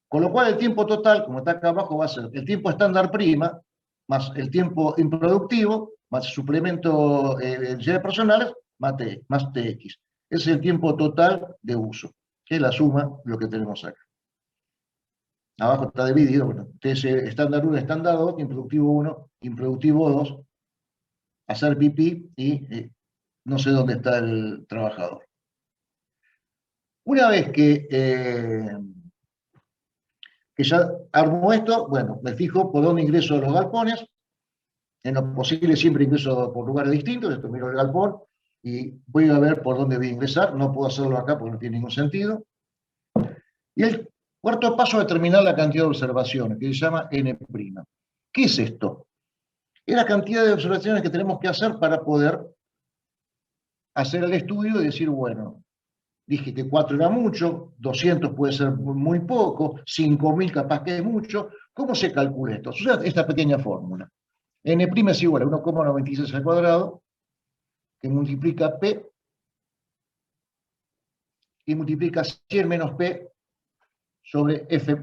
Con lo cual el tiempo total, como está acá abajo, va a ser el tiempo estándar prima, más el tiempo improductivo, más suplemento de necesidades personales, más TX. Ese es el tiempo total de uso, que es la suma de lo que tenemos acá. Abajo está dividido, bueno, TS estándar 1, estándar 2, improductivo 1, improductivo 2, hacer pipí y no sé dónde está el trabajador. Una vez que ya armo esto, bueno, me fijo por dónde ingreso a los galpones. En lo posible siempre ingreso por lugares distintos, esto miro el galpón y voy a ver por dónde voy a ingresar. No puedo hacerlo acá porque no tiene ningún sentido. Y el cuarto paso es determinar la cantidad de observaciones, que se llama N'. ¿Qué es esto? Es la cantidad de observaciones que tenemos que hacer para poder hacer el estudio y decir, bueno, dije que 4 era mucho, 200 puede ser muy poco, 5.000 capaz que es mucho. ¿Cómo se calcula esto? Usa esta pequeña fórmula. N' es igual a 1,96 al cuadrado, que multiplica P, y multiplica 100 menos P sobre F'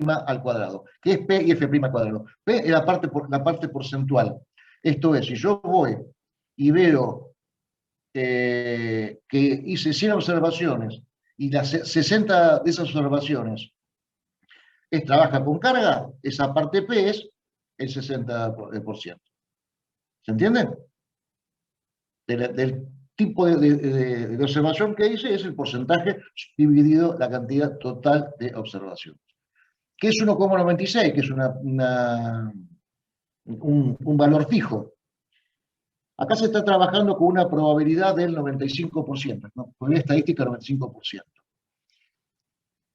al cuadrado. ¿Qué es P y F' al cuadrado? P es la parte porcentual. Esto es, si yo voy y veo que hice 100 observaciones y las 60 de esas observaciones trabaja con carga, esa parte P es el 60%. ¿Se entiende? Del tipo de observación que hice es el porcentaje dividido la cantidad total de observaciones. ¿Qué es 1,96? Que es un valor fijo. Acá se está trabajando con una probabilidad del 95%, ¿no? Probabilidad estadística del 95%.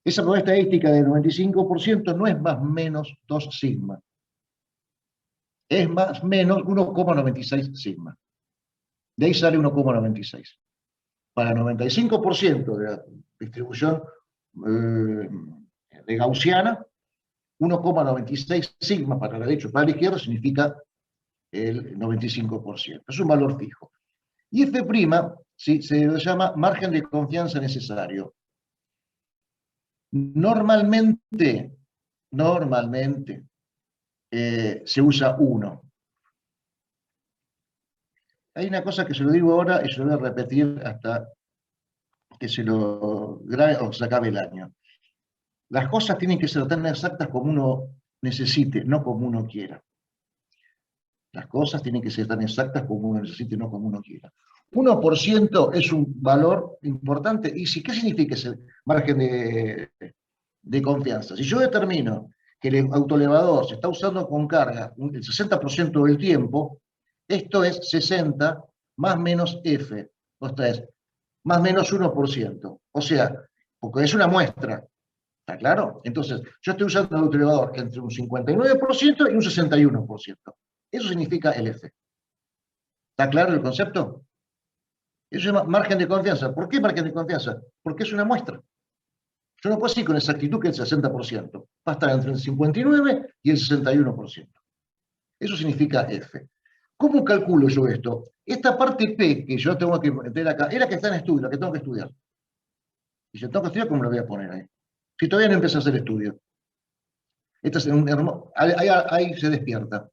Esa probabilidad estadística del 95% no es más menos 2 sigma. Es más menos 1,96 sigma. De ahí sale 1,96. Para el 95% de la distribución de gaussiana, 1,96 sigma para la derecha o para la izquierda significa el 95%. Es un valor fijo. Y F' ¿sí? Se le llama margen de confianza necesario. Normalmente se usa 1. Hay una cosa que se lo digo ahora y se lo voy a repetir hasta que se lo grabe o se acabe el año. Las cosas tienen que ser tan exactas como uno necesite, no como uno quiera. Las cosas tienen que ser tan exactas como uno necesite, no como uno quiera. 1% es un valor importante. ¿Y qué significa ese margen de confianza? Si yo determino que el autoelevador se está usando con carga el 60% del tiempo, esto es 60 más menos F, esto es más menos 1%. O sea, porque es una muestra, ¿está claro? Entonces, yo estoy usando el autoelevador entre un 59% y un 61%. Eso significa el F. ¿Está claro el concepto? Eso se llama margen de confianza. ¿Por qué margen de confianza? Porque es una muestra. Yo no puedo decir con exactitud que el 60%. Va a estar entre el 59 y el 61%. Eso significa F. ¿Cómo calculo yo esto? Esta parte P que yo tengo que meter acá, es la que está en estudio, la que tengo que estudiar. Y si tengo que estudiar, ¿cómo lo voy a poner ahí? Si todavía no empecé a hacer estudio. Este es ahí se despierta.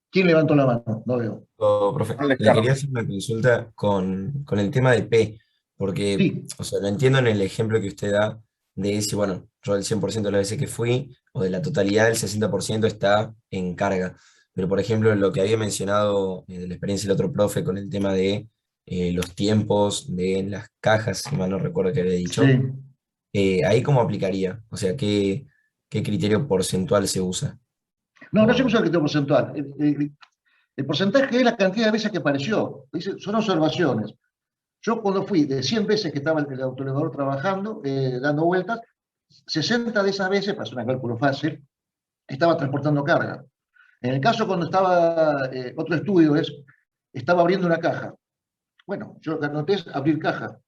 ¿Quién levantó la mano? No veo. Profe, Al le descargo. quería hacer una consulta con el tema de P, porque, Sí, o sea, lo entiendo en el ejemplo que usted da de si, bueno, yo el 100% de las veces que fui, o de la totalidad, el 60% está en carga. Pero, por ejemplo, lo que había mencionado de la experiencia del otro profe con el tema de los tiempos de las cajas, si mal no recuerdo que había dicho, sí. ahí cómo aplicaría, o sea, ¿qué criterio porcentual se usa? No se usa el criterio porcentual. El porcentaje es la cantidad de veces que apareció. Son observaciones. Yo cuando fui de 100 veces que estaba el autoelevador trabajando, dando vueltas, 60 de esas veces, para hacer un cálculo fácil, estaba transportando carga. En el caso cuando estaba, otro estudio estaba abriendo una caja. Bueno, yo lo que anoté es abrir caja.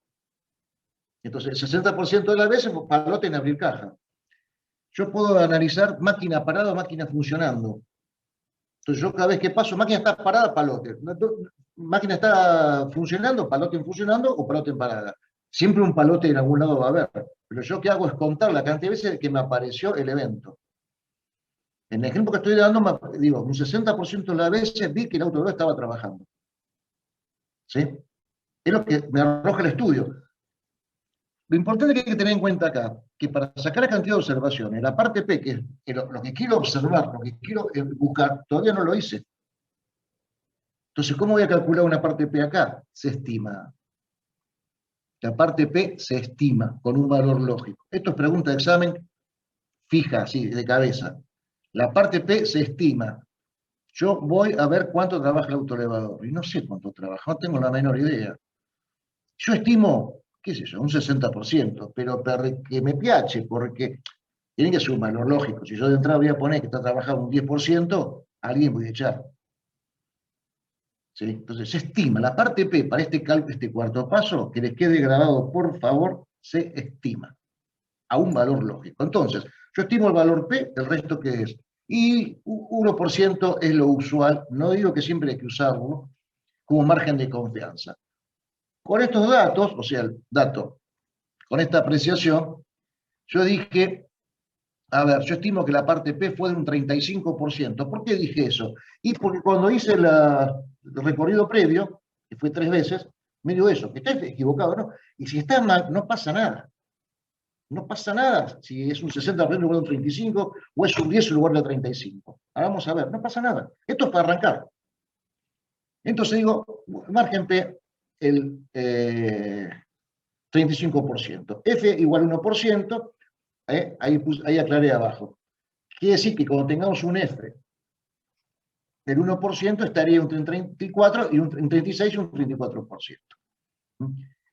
Entonces, el 60% de las veces palote en abrir caja. Yo puedo analizar máquina parada o máquina funcionando. Entonces yo cada vez que paso, máquina está parada, palote. Máquina está funcionando, palote en funcionando o palote en parada. Siempre un palote en algún lado va a haber. Pero yo qué hago es contar la cantidad de veces que me apareció el evento. En el ejemplo que estoy dando, digo, un 60% de las veces vi que el autoelevador estaba trabajando. ¿Sí? Es lo que me arroja el estudio. Lo importante que hay que tener en cuenta acá, que para sacar la cantidad de observaciones, la parte P, que es lo que quiero observar, lo que quiero buscar, todavía no lo hice. Entonces, ¿cómo voy a calcular una parte P acá? Se estima. La parte P se estima con un valor lógico. Esto es pregunta de examen fija, así, de cabeza. La parte P se estima. Yo voy a ver cuánto trabaja el autoelevador. Y no sé cuánto trabaja, no tengo la menor idea. Yo estimo, qué sé yo, un 60%, pero que me piace, porque tiene que ser un valor lógico. Si yo de entrada voy a poner que está trabajando un 10%, alguien voy a echar. ¿Sí? Entonces, se estima. La parte P para este cálculo, este cuarto paso, que les quede grabado, por favor, se estima a un valor lógico. Entonces, yo estimo el valor P, el resto que es. Y 1% es lo usual. No digo que siempre hay que usarlo como margen de confianza. Con estos datos, o sea, el dato, con esta apreciación, yo dije, a ver, yo estimo que la parte P fue de un 35%. ¿Por qué dije eso? Y porque cuando hice el recorrido previo, que fue 3 veces, me dio eso, que está equivocado, ¿no? Y si está mal, no pasa nada. No pasa nada si es un 60% en lugar de un 35, o es un 10 en lugar de 35. Ahora vamos a ver, no pasa nada. Esto es para arrancar. Entonces digo, margen P, el 35%. F igual 1%, ahí aclaré abajo. Quiere decir que cuando tengamos un F del 1%, estaría entre un 34 y un 36 y un 34%.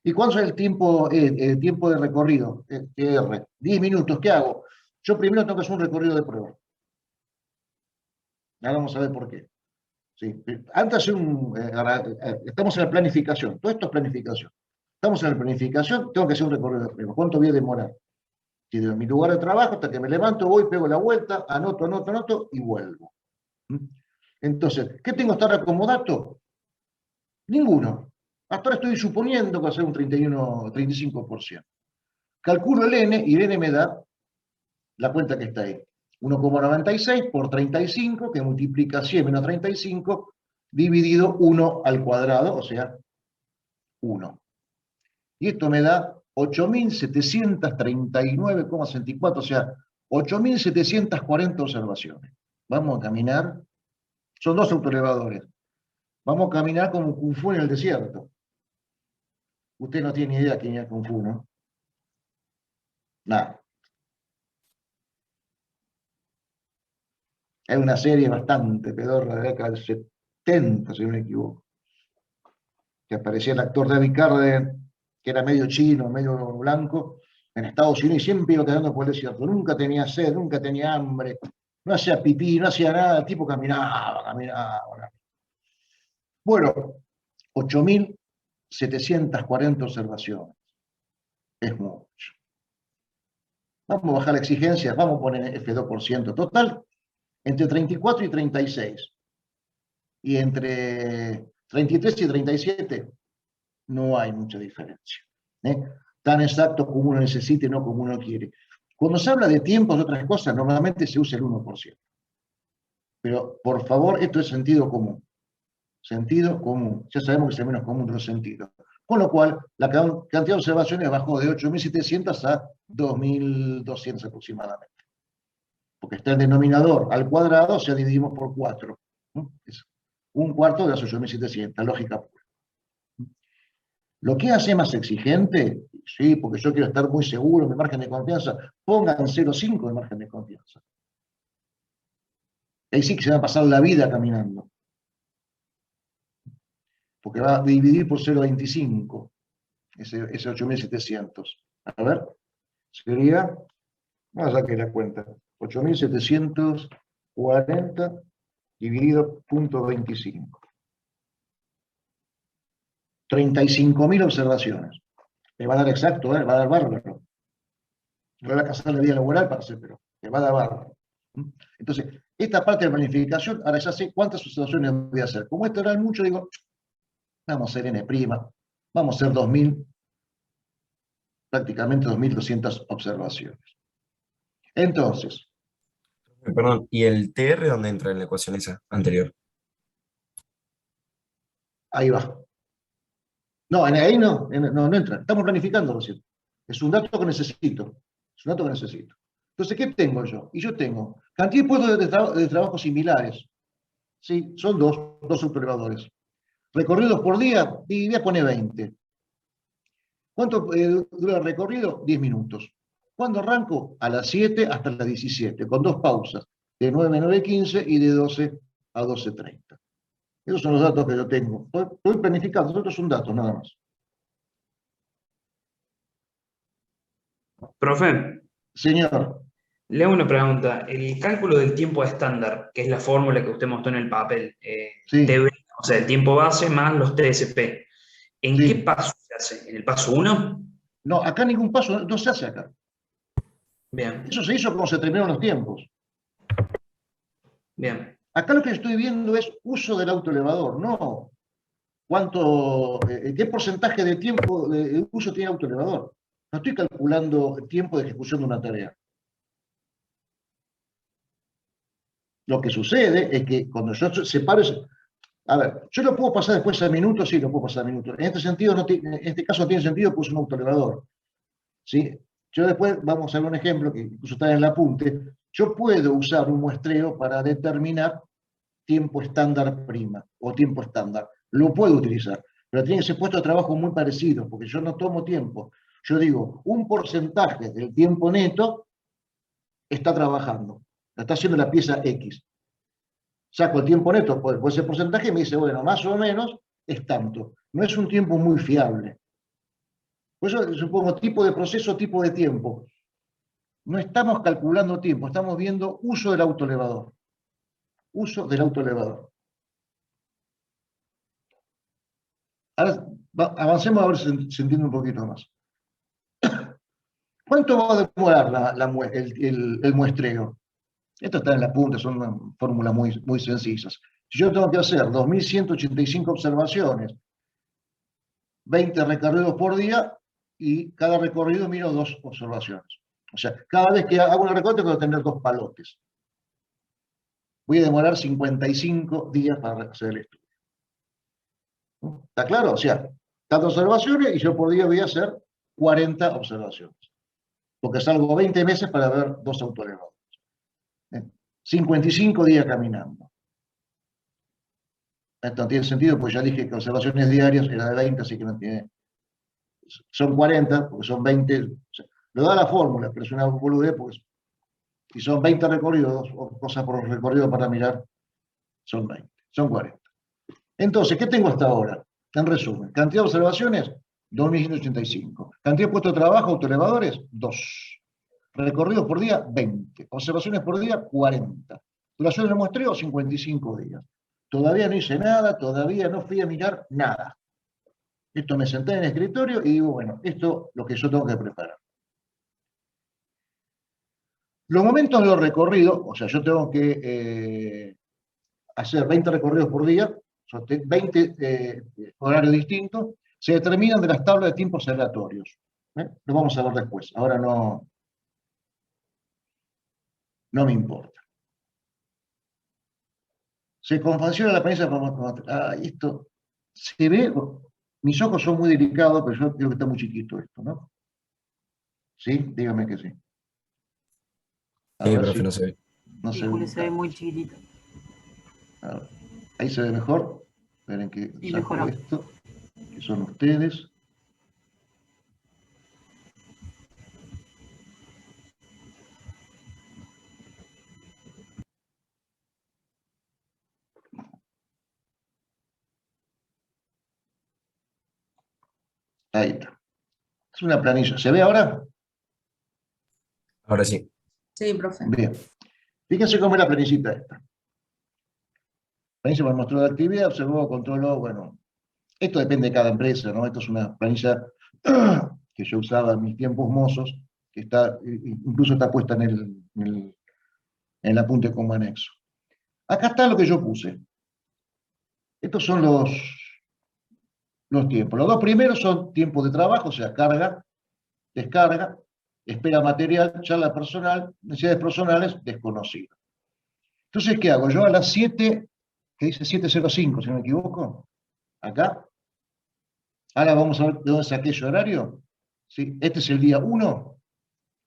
¿Y cuánto es el tiempo de recorrido? R. 10 minutos, ¿qué hago? Yo primero tengo que hacer un recorrido de prueba. Ahora vamos a ver por qué. ¿Sí? Antes de hacer estamos en la planificación. Todo esto es planificación. Estamos en la planificación, tengo que hacer un recorrido de prueba. ¿Cuánto voy a demorar? Si de mi lugar de trabajo hasta que me levanto, voy, pego la vuelta, anoto y vuelvo. Entonces, ¿qué tengo que estar acomodado? Ninguno. Hasta ahora estoy suponiendo que va a ser un 35%. Calculo el N y el N me da la cuenta que está ahí. 1,96 por 35, que multiplica 100 menos 35, dividido 1 al cuadrado, o sea, 1. Y esto me da 8.739,64, o sea, 8.740 observaciones. Vamos a caminar, son 2 autoelevadores. Vamos a caminar como Kung Fu en el desierto. Usted no tiene ni idea quién es Kung Fu, ¿no? Nada. Es una serie bastante pedorra de la década del 70, si no me equivoco. Que aparecía el actor David Carradine, que era medio chino, medio blanco, en Estados Unidos, y siempre iba caminando por el desierto. Nunca tenía sed, nunca tenía hambre, no hacía pipí, no hacía nada, el tipo caminaba. Bueno, 8.740 observaciones. Es mucho. Vamos a bajar la exigencia, vamos a poner F2%. Total, entre 34 y 36. Y entre 33 y 37 no hay mucha diferencia. Tan exacto como uno necesita y no como uno quiere. Cuando se habla de tiempos de otras cosas, normalmente se usa el 1%. Pero, por favor, esto es sentido común. Sentido común. Ya sabemos que es el menos común de los sentidos. Con lo cual, la cantidad de observaciones bajó de 8.700 a 2.200 aproximadamente. Porque está el denominador al cuadrado, o sea, dividimos por 4. Es un cuarto de las 8.700, lógica pura. Lo que hace más exigente, sí, porque yo quiero estar muy seguro en mi margen de confianza, pongan 0,5 de margen de confianza. Ahí sí que se va a pasar la vida caminando. Porque va a dividir por 0,25 ese 8.700. A ver, sería, vamos a sacar la cuenta, 8.740 dividido punto 25. 35.000 observaciones. Me va a dar exacto, me va a dar bárbaro. No voy a casar la vida laboral para hacer, pero me va a dar bárbaro. Entonces, esta parte de planificación, ahora ya sé cuántas observaciones voy a hacer. Como esto era mucho, digo, vamos a hacer N', vamos a hacer 2.000, prácticamente 2.200 observaciones. Entonces. Perdón, ¿y el TR dónde entra en la ecuación esa anterior? Ahí va. No, ahí no entra. Estamos planificando recién. Es un dato que necesito. Es un dato que necesito. Entonces, ¿qué tengo yo? Y yo tengo cantidad de puestos de trabajo similares. ¿Sí? Son dos autoelevadores. Recorridos por día, y voy a poner 20. ¿Cuánto dura el recorrido? 10 minutos. ¿Cuándo arranco? A las 7 hasta las 17, con 2 pausas, de 9 a 9:15 y de 12 a 12:30. Esos son los datos que yo tengo. Estoy planificando, estos son datos nada más. Profe, Señor, le hago una pregunta. El cálculo del tiempo estándar, que es la fórmula que usted mostró en el papel, sí, TB, o sea, el tiempo base más los TSP, ¿en sí. qué paso se hace? ¿En el paso 1? No, acá ningún paso, no se hace acá. Bien, Eso se hizo cuando se terminaron los tiempos. bien, Acá lo que estoy viendo es uso del autoelevador, no qué porcentaje de tiempo de uso tiene el autoelevador. No estoy calculando el tiempo de ejecución de una tarea. Lo que sucede es que cuando yo separo, a ver, yo lo puedo pasar después a minutos, sí, lo puedo pasar a minutos. En este sentido, en este caso no tiene sentido, pues es un autoelevador. ¿Sí? Yo después, vamos a ver un ejemplo que incluso está en el apunte. Yo puedo usar un muestreo para determinar tiempo estándar prima o tiempo estándar. Lo puedo utilizar, pero tiene que ser puesto de trabajo muy parecido, porque yo no tomo tiempo. Yo digo, un porcentaje del tiempo neto está trabajando, está haciendo la pieza X. Saco el tiempo neto por ese porcentaje y me dice, bueno, más o menos es tanto. No es un tiempo muy fiable. Por eso supongo tipo de proceso, tipo de tiempo. No estamos calculando tiempo, estamos viendo uso del autoelevador. Uso del autoelevador. Ahora avancemos a ver si se entiende un poquito más. ¿Cuánto va a demorar el muestreo? Esto está en la punta, son una fórmula muy sencillas. Si yo tengo que hacer 2185 observaciones, 20 recorridos por día, y cada recorrido miro 2 observaciones. O sea, cada vez que hago un recorrido tengo que tener 2 palotes. Voy a demorar 55 días para hacer el estudio. ¿Está claro? O sea, tantas observaciones y yo por día voy a hacer 40 observaciones. Porque salgo 20 meses para ver 2 autoelevadores. 55 días caminando. Esto no tiene sentido, porque ya dije que observaciones diarias era de 20, así que no tiene. Son 40, porque son 20. O sea, lo da la fórmula, pero es una boludez, porque si son 20 recorridos, o cosas por recorrido para mirar, son 20, son 40. Entonces, ¿qué tengo hasta ahora? En resumen, cantidad de observaciones, 2185. Cantidad de puestos de trabajo, autoelevadores, 2. Recorridos por día, 20. Observaciones por día, 40. Duración del muestreo, 55 días. Todavía no hice nada, todavía no fui a mirar nada. Esto me senté en el escritorio y digo, bueno, esto es lo que yo tengo que preparar. Los momentos de los recorridos, o sea, yo tengo que hacer 20 recorridos por día, 20 horarios distintos, se determinan de las tablas de tiempos aleatorios. Lo vamos a ver después. Ahora no me importa. Se confecciona la prensa para esto se ve, mis ojos son muy delicados, pero yo creo que está muy chiquito esto, ¿no? ¿Sí? Dígame que sí. Sí, profe, no se ve. No Sí, se Julio ve. se ve muy chiquitito. A ver, ahí se ve mejor. Esperen que Y saco mejoró. esto, que son ustedes. Ahí está. Es una planilla. ¿Se ve ahora? Ahora sí. Sí, profe. Bien. Fíjense cómo es la planillita esta. Planilla para mostrar la actividad, observó, controló, bueno. Esto depende de cada empresa, ¿no? Esto es una planilla que yo usaba en mis tiempos mozos, que está, incluso está puesta en el apunte como anexo. Acá está lo que yo puse. Estos son los tiempos. Los 2 primeros son tiempos de trabajo, o sea, carga, descarga, espera material, charla personal, necesidades personales, desconocido. Entonces, ¿qué hago? Yo a las 7, que dice 7:05, si no me equivoco, acá. Ahora vamos a ver de dónde saqué ese horario. ¿Sí? Este es el día 1,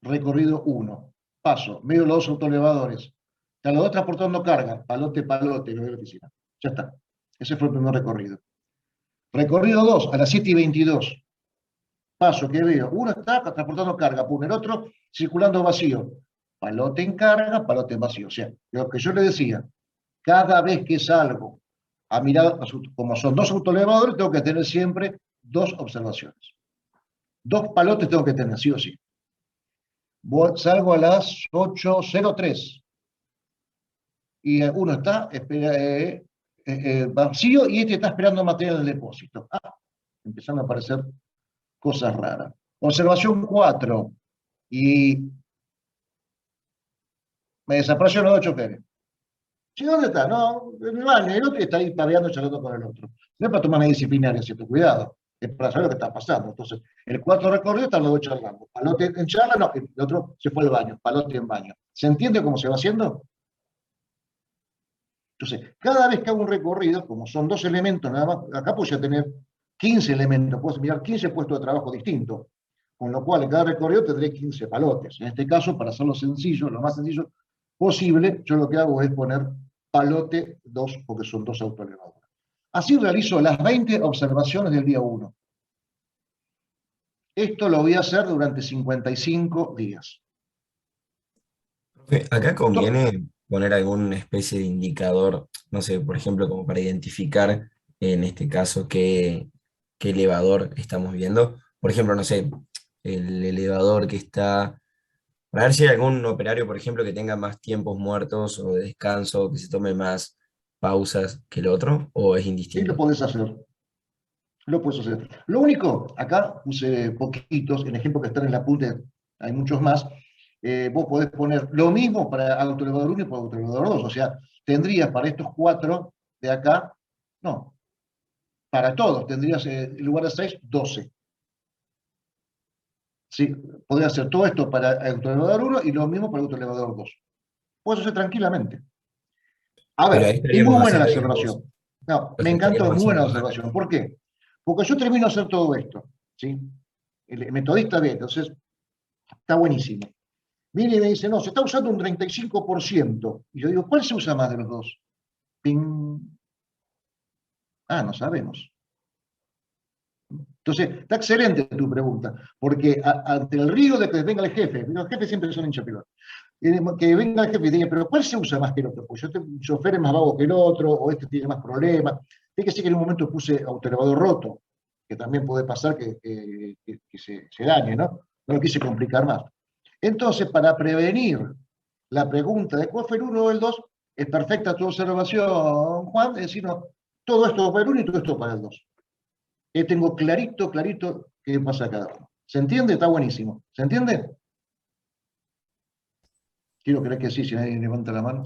recorrido 1. Paso, medio los 2 autoelevadores. Están los 2 transportando carga, palote, lo de la oficina. Ya está. Ese fue el primer recorrido. Recorrido 2, a las 7:22. Paso que veo, uno está transportando carga, pum, el otro circulando vacío. Palote en carga, palote en vacío. O sea, lo que yo le decía, cada vez que salgo a mirar, como son dos autoelevadores, tengo que tener siempre dos observaciones. Dos palotes tengo que tener, sí o sí. Salgo a las 8:03 y uno está vacío y este está esperando material del depósito. Empezaron a aparecer cosas raras. Observación 4 y me desaparecieron los dos choferes. ¿Sí, dónde está? No, en el baño, el otro está ahí pareando y charlando con el otro. No es para tomar medidas disciplinarias, cierto, cuidado. Es para saber lo que está pasando. Entonces, el 4 recorrido están los dos charlando. Palote en charla, no, el otro se fue al baño, palote en baño. ¿Se entiende cómo se va haciendo? Entonces, cada vez que hago un recorrido, como son dos elementos nada más, acá puedo ya tener 15 elementos, puedo mirar 15 puestos de trabajo distintos, con lo cual en cada recorrido tendré 15 palotes. En este caso, para hacerlo sencillo, lo más sencillo posible, yo lo que hago es poner palote 2, porque son dos autoelevadores. Así realizo las 20 observaciones del día 1. Esto lo voy a hacer durante 55 días. Acá conviene poner alguna especie de indicador, no sé, por ejemplo, como para identificar en este caso qué elevador estamos viendo. Por ejemplo, no sé, el elevador que está, para ver si hay algún operario, por ejemplo, que tenga más tiempos muertos o de descanso, que se tome más pausas que el otro, o es Sí, lo indistinto. podés hacer. Lo puedes hacer. Lo único, acá puse poquitos, en ejemplo que están en la punta, hay muchos más. Vos podés poner lo mismo para autoelevador 1 y para autoelevador 2. O sea, tendrías para estos 4 de acá, no, para todos, tendrías en lugar de 6, 12. Sí, podría hacer todo esto para autoelevador 1 y lo mismo para autoelevador 2. Puedes hacer tranquilamente. A Pero ahí ver, es muy estaríamos buena la haciendo, digamos, observación. No, me encantó, es estaríamos muy buena la haciendo observación. ¿Por qué? Porque yo termino de hacer todo esto, ¿sí? El metodista ve, entonces está buenísimo. Viene y me dice, no, se está usando un 35%. Y yo digo, ¿cuál se usa más de los dos? Ping. No sabemos. Entonces, está excelente tu pregunta, porque ante el riesgo de que venga el jefe, los jefes siempre son hincha pelota, que venga el jefe y diga, pero ¿cuál se usa más que el otro? Pues un chofer es más vago que el otro, o este tiene más problemas. Fíjese que en un momento puse autoelevador roto, que también puede pasar que se dañe, ¿no? No lo quise complicar más. Entonces, para prevenir la pregunta de cuál fue el 1 o el 2, es perfecta tu observación, Juan, es decir, no, todo esto para el 1 y todo esto para el 2. Tengo clarito, clarito qué pasa cada uno. ¿Se entiende? Está buenísimo. ¿Se entiende? Quiero creer que sí, si nadie levanta la mano.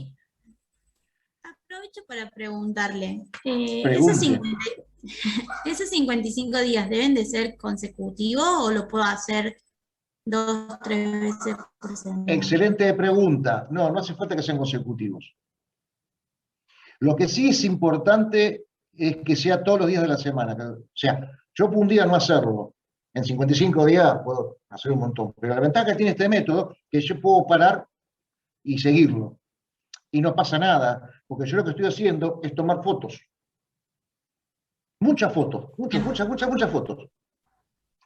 Aprovecho para preguntarle, Pregunte. ¿esos 55 días deben de ser consecutivos o lo puedo hacer 2, 3 veces por semana? Excelente pregunta. No, no hace falta que sean consecutivos. Lo que sí es importante es que sea todos los días de la semana. O sea, yo puedo un día no hacerlo. En 55 días puedo hacer un montón. Pero la ventaja que tiene este método es que yo puedo parar y seguirlo. Y no pasa nada, porque yo lo que estoy haciendo es tomar fotos. Muchas fotos, muchas fotos.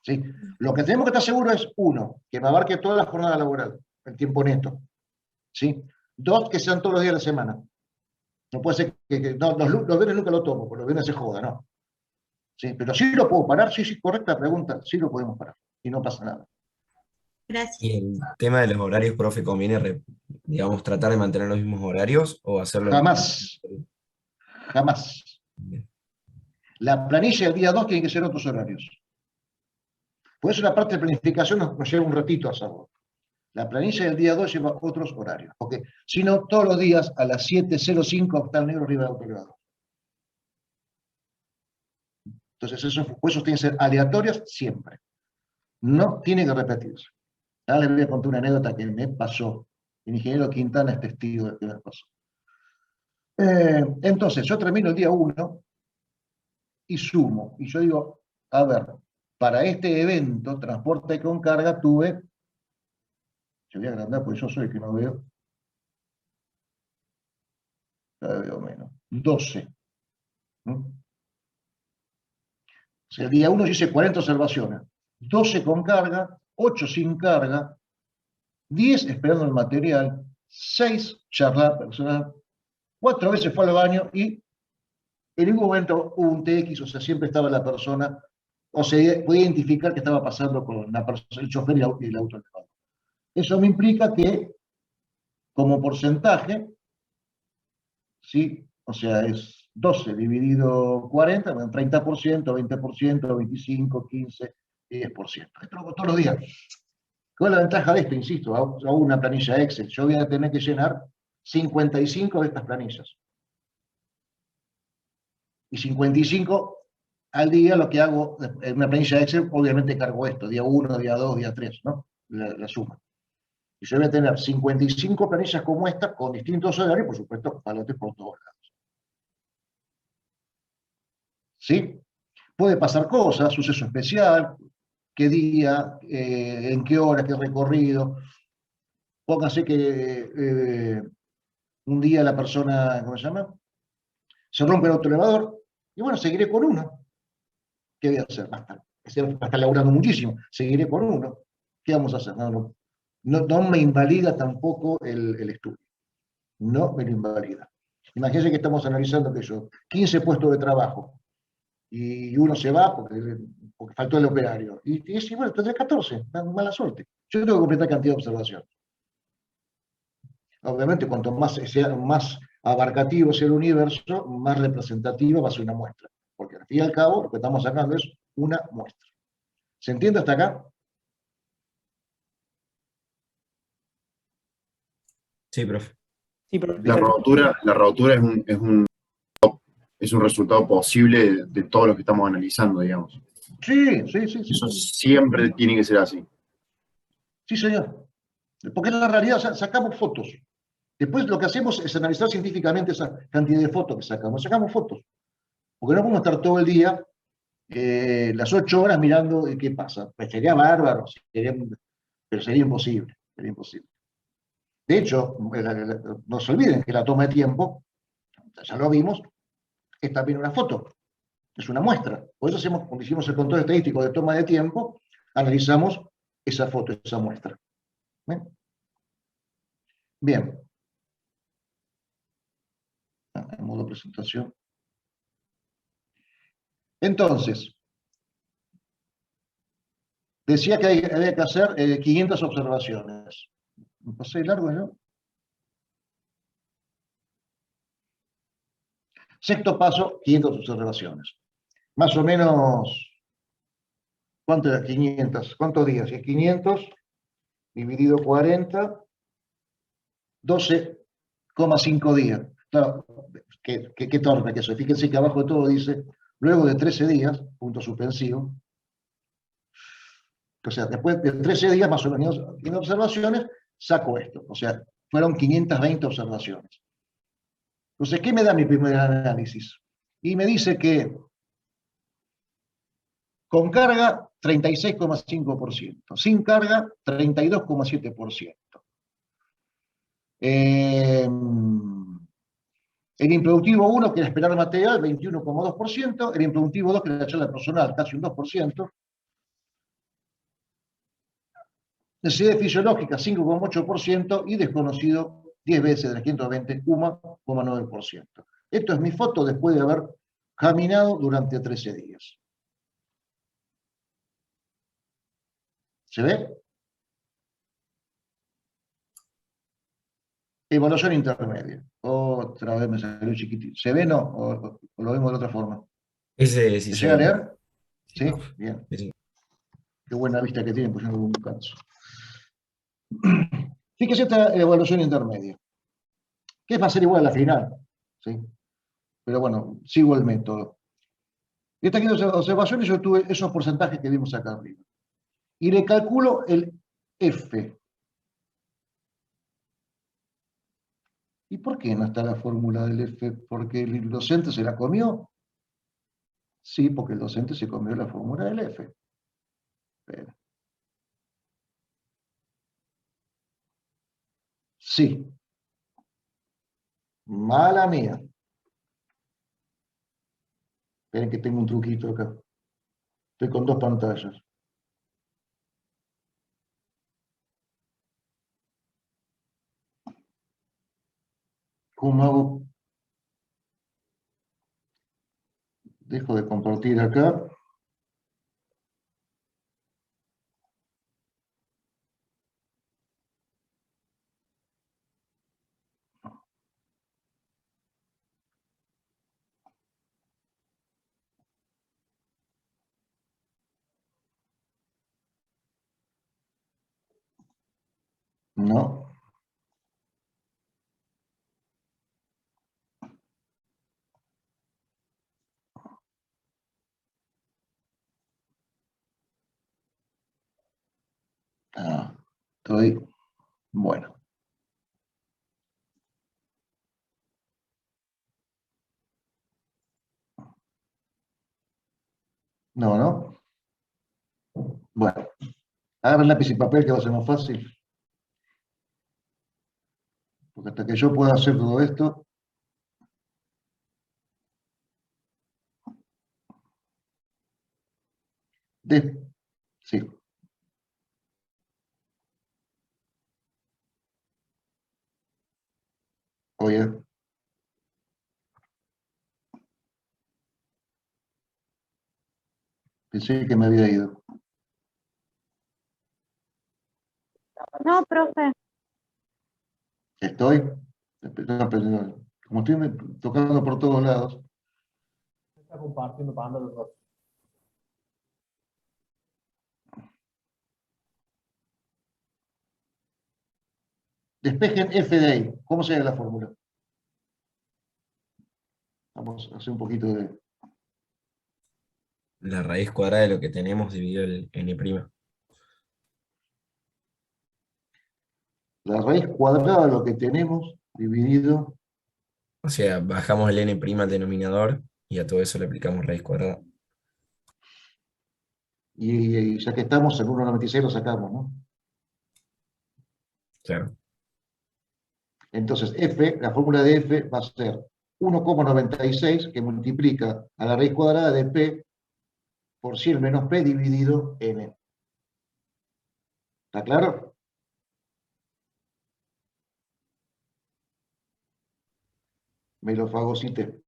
¿Sí? Lo que tenemos que estar seguros es, uno, que me abarque toda la jornada laboral, el tiempo neto. ¿Sí? Dos, que sean todos los días de la semana. No puede ser no, los viernes nunca lo tomo, porque los viernes se joda, ¿no? ¿Sí? Pero sí lo puedo parar, sí, correcta pregunta, sí lo podemos parar, y no pasa nada. Gracias. Y el tema de los horarios, profe, ¿conviene, digamos, tratar de mantener los mismos horarios o hacerlo? Jamás, jamás. La planilla del día 2 tiene que ser otros horarios. Por eso la parte de planificación nos lleva un ratito a hacerlo. La planilla del día 2 lleva otros horarios, porque si no, todos los días a las 7:05 está el negro arriba del autoelevador. Entonces, esos tienen que ser aleatorios siempre. No tiene que repetirse. Ahora les voy a contar una anécdota que me pasó. El ingeniero Quintana es testigo de que me pasó. Entonces, yo termino el día 1 y sumo. Y yo digo, a ver, para este evento, transporte con carga, tuve, yo voy a agrandar porque yo soy el que no veo, cada vez veo menos, 12. ¿Mm? sea, el día 1 yo hice 40 observaciones, 12 con carga, 8 sin carga, 10 esperando el material, 6 charlar personal, 4 veces fue al baño y en ningún momento hubo un TX, o sea, siempre estaba la persona, o se podía identificar que estaba pasando con la persona, el chofer y el auto elevador. Eso me implica que, como porcentaje, ¿sí? O sea, es 12 dividido 40, bueno, 30%, 20%, 25%, 15%, 10%. Esto lo hago todos los días. ¿Cuál es la ventaja de esto? Insisto, hago una planilla Excel. Yo voy a tener que llenar 55 de estas planillas. Y 55 al día lo que hago en una planilla Excel, obviamente cargo esto, día 1, día 2, día 3, ¿no? La suma. Y yo voy a tener 55 planillas como esta, con distintos horarios, por supuesto, palotes por todos lados. ¿Sí? Puede pasar cosas, suceso especial, qué día, en qué hora, qué recorrido. Póngase que un día la persona, ¿cómo se llama? Se rompe el autoelevador, y bueno, seguiré con uno. ¿Qué voy a hacer? Va a estar laburando muchísimo, seguiré con uno. ¿Qué vamos a hacer? No me invalida tampoco el estudio. No me lo invalida. Imagínense que estamos analizando que yo, 15 puestos de trabajo, y uno se va porque faltó el operario. Y dice, bueno, tendré 14, mala suerte. Yo tengo que completar cantidad de observación. Obviamente, cuanto más abarcativo sea el universo, más representativa va a ser una muestra. Porque al fin y al cabo, lo que estamos sacando es una muestra. ¿Se entiende hasta acá? Sí, profe. Sí, profe. La rotura es un resultado posible de todo lo que estamos analizando, digamos. Sí. Eso siempre tiene que ser así. Sí, señor. Porque es la realidad, o sea, sacamos fotos. Después lo que hacemos es analizar científicamente esa cantidad de fotos que sacamos. Sacamos fotos. Porque no podemos estar todo el día, las 8 horas mirando qué pasa. Pues sería bárbaro, pero sería imposible. Sería imposible. De hecho, no se olviden que la toma de tiempo, ya lo vimos, es también una foto. Es una muestra. Por eso cuando hicimos el control estadístico de toma de tiempo, analizamos esa foto, esa muestra. Bien. En modo presentación. Entonces, decía que había que hacer 500 observaciones. ¿Me pasé largo yo? Sexto paso, 500 observaciones. Más o menos, ¿cuánto era 500? ¿Cuántos días? Si es 500 dividido 40, 12,5 días. Claro, qué torpe que eso. Fíjense que abajo de todo dice, luego de 13 días, punto suspensivo. O sea, después de 13 días más o menos en observaciones, saco esto. O sea, fueron 520 observaciones. Entonces, ¿qué me da mi primer análisis? Y me dice que con carga, 36,5%. Sin carga, 32,7%. El improductivo 1, que era esperar material, 21,2%. El improductivo 2, que era la charla personal, casi un 2%. Necesidad fisiológica, 5,8%. Y desconocido, 10 veces de las 520, 1,9%. Esto es mi foto después de haber caminado durante 13 días. ¿Se ve? Evaluación intermedia. Otra vez me salió chiquitito. ¿Se ve no? ¿O lo vemos de otra forma? Ese sí ¿Se se llega a ve. leer? Sí, ¿Sí? profe. Bien. Sí. Qué buena vista que tienen, pues yo no me canso. Fíjese esta evaluación intermedia, que va a ser igual a la final, ¿sí? Pero bueno, sigo el método. Estas 500 observaciones yo tuve esos porcentajes que vimos acá arriba. Y le calculo el F. ¿Y por qué no está la fórmula del F? ¿Porque el docente se la comió? Sí, porque el docente se comió la fórmula del F. Pero, sí. Mala mía. Esperen que tengo un truquito acá. Estoy con dos pantallas. ¿Cómo hago? Dejo de compartir acá. No. Ah, estoy. Bueno. No, ¿no? Bueno. Agarren lápiz y papel que va a ser más fácil. Porque hasta que yo pueda hacer todo esto. Sí. Oye. Pensé que me había ido. No, profe. Estoy. Como estoy tocando por todos lados. Está compartiendo pantalla. Despejen f de ahí. ¿Cómo sería la fórmula? Vamos a hacer un poquito de... La raíz cuadrada de lo que tenemos dividido el n'. La raíz cuadrada de lo que tenemos dividido... O sea, bajamos el n' al denominador y a todo eso le aplicamos raíz cuadrada. Y ya que estamos en 1,96 lo sacamos, ¿no? Claro. Entonces, f, la fórmula de f va a ser 1,96 que multiplica a la raíz cuadrada de p por 100 menos p dividido n. ¿Está claro? Me lo fagocité.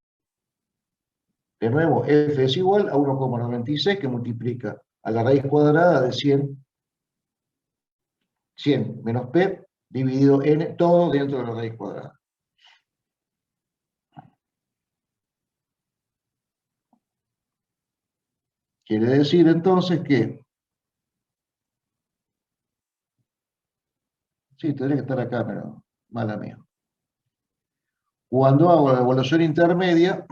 De nuevo, f es igual a 1,96 que multiplica a la raíz cuadrada de 100 menos p dividido n, todo dentro de la raíz cuadrada. Quiere decir entonces que... Sí, tendría que estar acá, pero mala mía. Cuando hago la evaluación intermedia,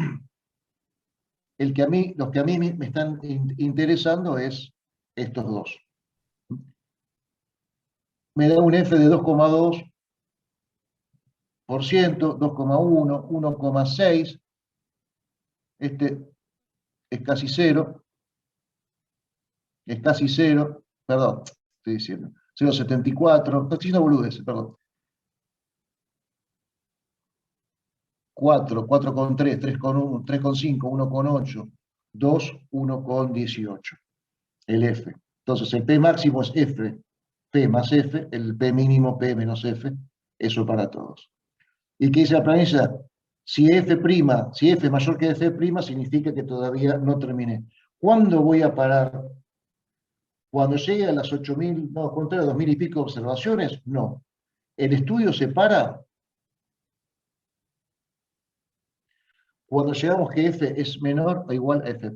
los que a mí me están interesando es estos dos. Me da un F de 2,2%, 2,1, 1,6. Este es casi cero. Es casi cero. Perdón, estoy diciendo. 0,74. Estoy diciendo boludeces, perdón. 4, 4,3, 3,1, 3,5, 1,8, 2, 1,18. El F. Entonces el P máximo es F, P más F, el P mínimo P menos F, eso para todos. ¿Y qué dice la planilla? Si F es mayor que F', significa que todavía no terminé. ¿Cuándo voy a parar? ¿Cuando llegue a las 8.000, no, contra 2.000 y pico observaciones? No. El estudio se para cuando llegamos que F es menor o igual a F'.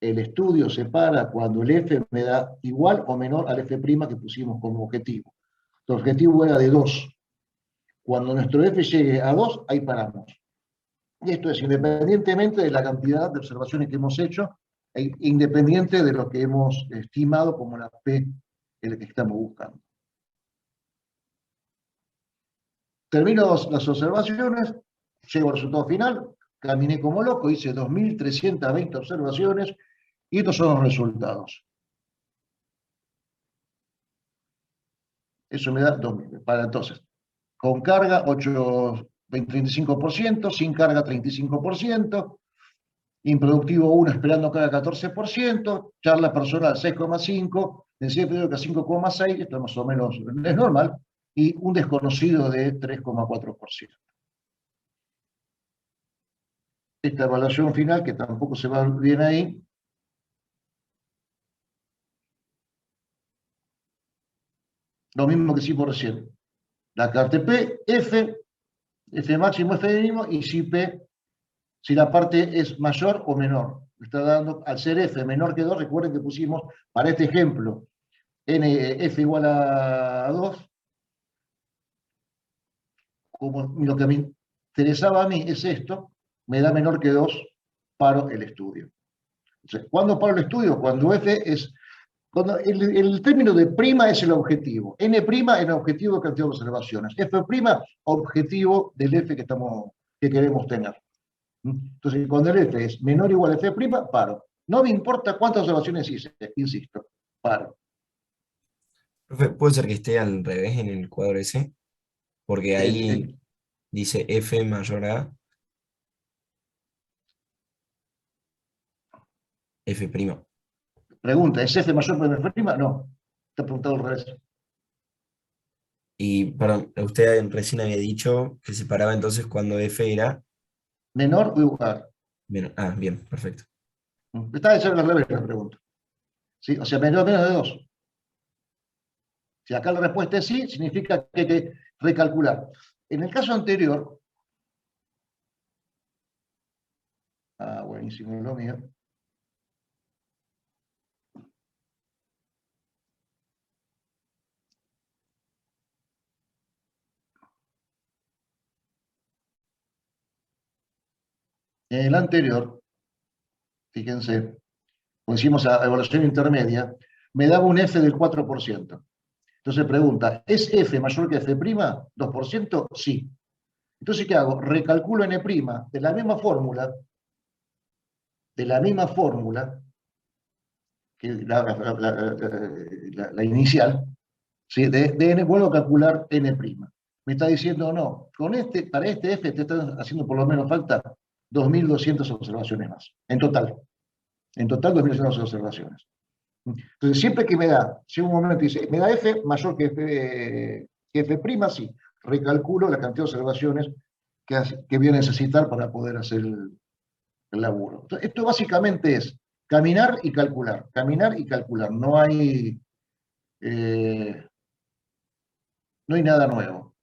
El estudio se para cuando el F me da igual o menor al F' que pusimos como objetivo. El objetivo era de 2. Cuando nuestro F llegue a 2, ahí paramos. Y esto es independientemente de la cantidad de observaciones que hemos hecho, e independiente de lo que hemos estimado como la P en la que estamos buscando. Termino las observaciones, llego al resultado final, caminé como loco, hice 2.320 observaciones, y estos son los resultados. Eso me da 2.000. Para entonces, con carga 35%, sin carga 35%, Improductivo 1 esperando cada 14%, charla personal 6,5, densidad periódica 5,6, esto más o menos es normal, y un desconocido de 3,4%. Esta evaluación final, que tampoco se va bien ahí, lo mismo que hicimos recién. La KTP, F máximo, F mínimo, y si P, si la parte es mayor o menor. Me está dando, al ser F menor que 2, recuerden que pusimos, para este ejemplo, F igual a 2, como lo que me interesaba a mí es esto, me da menor que 2, paro el estudio. Entonces, ¿cuándo paro el estudio? Cuando F es, cuando el término de prima es el objetivo, N prima es el objetivo de cantidad de observaciones, F prima, objetivo del F que queremos tener. Entonces, cuando el F es menor o igual a F prima, paro. No me importa cuántas observaciones hice, insisto, paro. Profe, ¿puede ser que esté al revés en el cuadro ese? Porque ahí dice F mayor a F prima. Pregunta, ¿es F mayor que F prima? No, está preguntado al revés. Y, perdón, usted recién había dicho que separaba entonces cuando F era ¿Menor o igual? menor. Ah, bien, perfecto. Está de ser al revés la pregunta. ¿Sí? O sea, menor o menos de 2. Si acá la respuesta es sí, significa que hay que recalcular. En el caso anterior, buenísimo lo mío. En el anterior, fíjense, cuando hicimos la evaluación intermedia, me daba un F del 4%. Entonces pregunta, ¿es F mayor que F'? ¿2%? Sí. Entonces, ¿qué hago? Recalculo N' de la misma fórmula, que la inicial, ¿sí? de N, vuelvo a calcular N'. Me está diciendo, no, para este F te están haciendo por lo menos falta 2.200 observaciones más, en total. En total, 2.200 observaciones. Entonces, siempre que me da, si un momento dice, me da F mayor que F', sí, recalculo la cantidad de observaciones que voy a necesitar para poder hacer el laburo. Entonces, esto básicamente es caminar y calcular, no hay nada nuevo.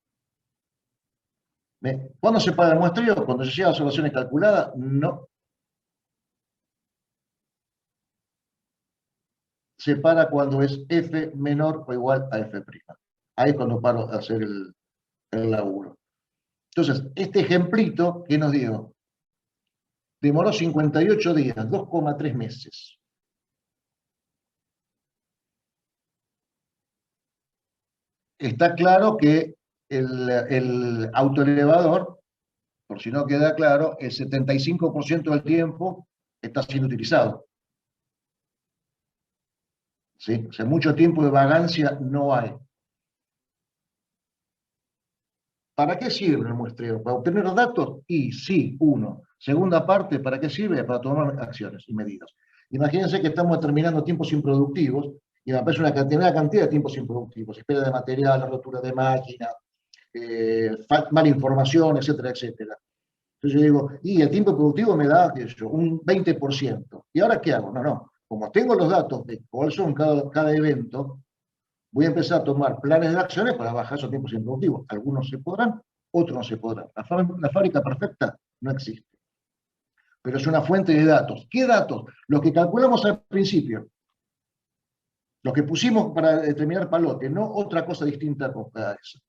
¿Cuándo se paga el muestreo? Cuando se llega a observaciones calculadas, no. Se para cuando es F menor o igual a F'. Ahí es cuando paro de hacer el laburo. Entonces, este ejemplito, ¿qué nos dio? Demoró 58 días, 2,3 meses. Está claro que el autoelevador, por si no queda claro, el 75% del tiempo está siendo utilizado. ¿Sí? O sea, mucho tiempo de vagancia no hay. ¿Para qué sirve el muestreo? ¿Para obtener los datos? Y sí, uno. Segunda parte, ¿para qué sirve? Para tomar acciones y medidas. Imagínense que estamos determinando tiempos improductivos y me aparece una cantidad de tiempos improductivos. Espera de material, rotura de máquina, mala información, etcétera, etcétera. Entonces yo digo, y el tiempo productivo me da, qué sé yo, un 20%. ¿Y ahora qué hago? No. Como tengo los datos de cuáles son cada evento, voy a empezar a tomar planes de acciones para bajar esos tiempos improductivos. Algunos se podrán, otros no se podrán. La fábrica perfecta no existe. Pero es una fuente de datos. ¿Qué datos? Los que calculamos al principio. Los que pusimos para determinar palote, no otra cosa distinta a eso.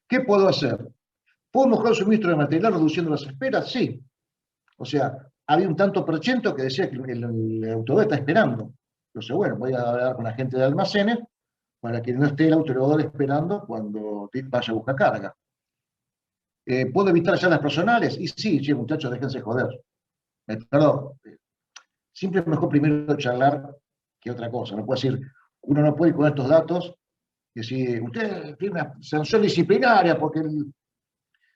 ¿Qué puedo hacer? ¿Puedo mejorar el suministro de material reduciendo las esperas? Sí. O sea, había un tanto por ciento que decía que el autobús está esperando. Entonces, bueno, voy a hablar con la gente de almacenes para que no esté el autoelevador esperando cuando vaya a buscar carga. ¿Puedo evitar charlas personales? Y sí, muchachos, déjense joder. Perdón. Siempre es mejor primero charlar que otra cosa. No puede decir, uno no puede ir con estos datos y decir, usted tiene una sanción disciplinaria porque el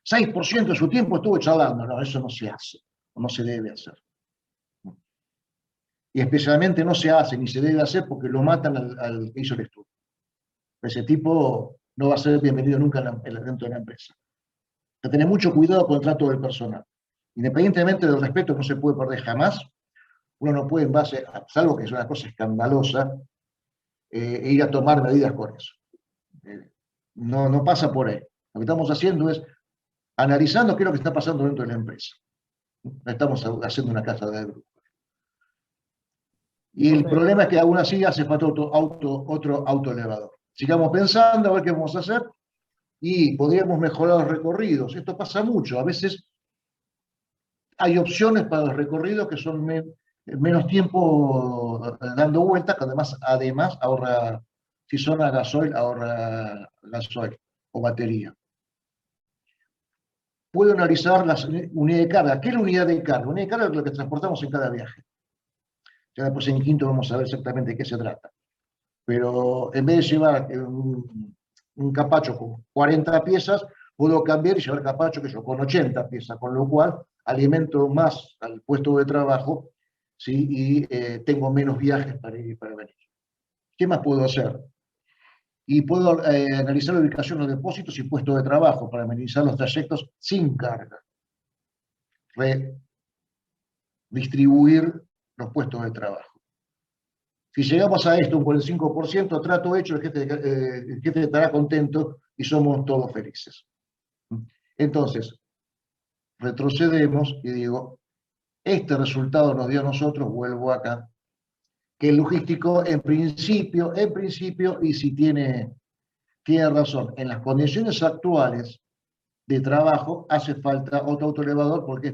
6% de su tiempo estuvo charlando. No, eso no se hace. no se debe hacer. Y especialmente no se hace ni se debe hacer porque lo matan al que hizo el estudio. Ese tipo no va a ser bienvenido nunca dentro de la empresa. Hay que tener mucho cuidado con el trato del personal. Independientemente del respeto que no se puede perder jamás, uno no puede, en base, salvo que es una cosa escandalosa, ir a tomar medidas con eso. No pasa por ahí. Lo que estamos haciendo es analizando qué es lo que está pasando dentro de la empresa. No estamos haciendo una casa de brujas. Y el problema es que aún así hace falta otro autoelevador. Sigamos pensando a ver qué vamos a hacer y podríamos mejorar los recorridos. Esto pasa mucho. A veces hay opciones para los recorridos que son menos tiempo dando vueltas, que además ahorra, si son a gasoil, ahorra gasoil o batería. Puedo analizar las unidades de carga. ¿Qué es la unidad de carga? La unidad de carga es lo que transportamos en cada viaje. Ya después en quinto vamos a ver exactamente de qué se trata. Pero en vez de llevar un capacho con 40 piezas, puedo cambiar y llevar capacho que yo con 80 piezas, con lo cual alimento más al puesto de trabajo, ¿sí? Y tengo menos viajes para ir y para venir. ¿Qué más puedo hacer? Y puedo analizar la ubicación de los depósitos y puestos de trabajo para minimizar los trayectos sin carga. Redistribuir los puestos de trabajo. Si llegamos a esto, un 45%, trato hecho, el jefe estará contento y somos todos felices. Entonces, retrocedemos y digo, este resultado nos dio a nosotros, vuelvo acá, que el logístico en principio, y si tiene razón, en las condiciones actuales de trabajo hace falta otro autoelevador porque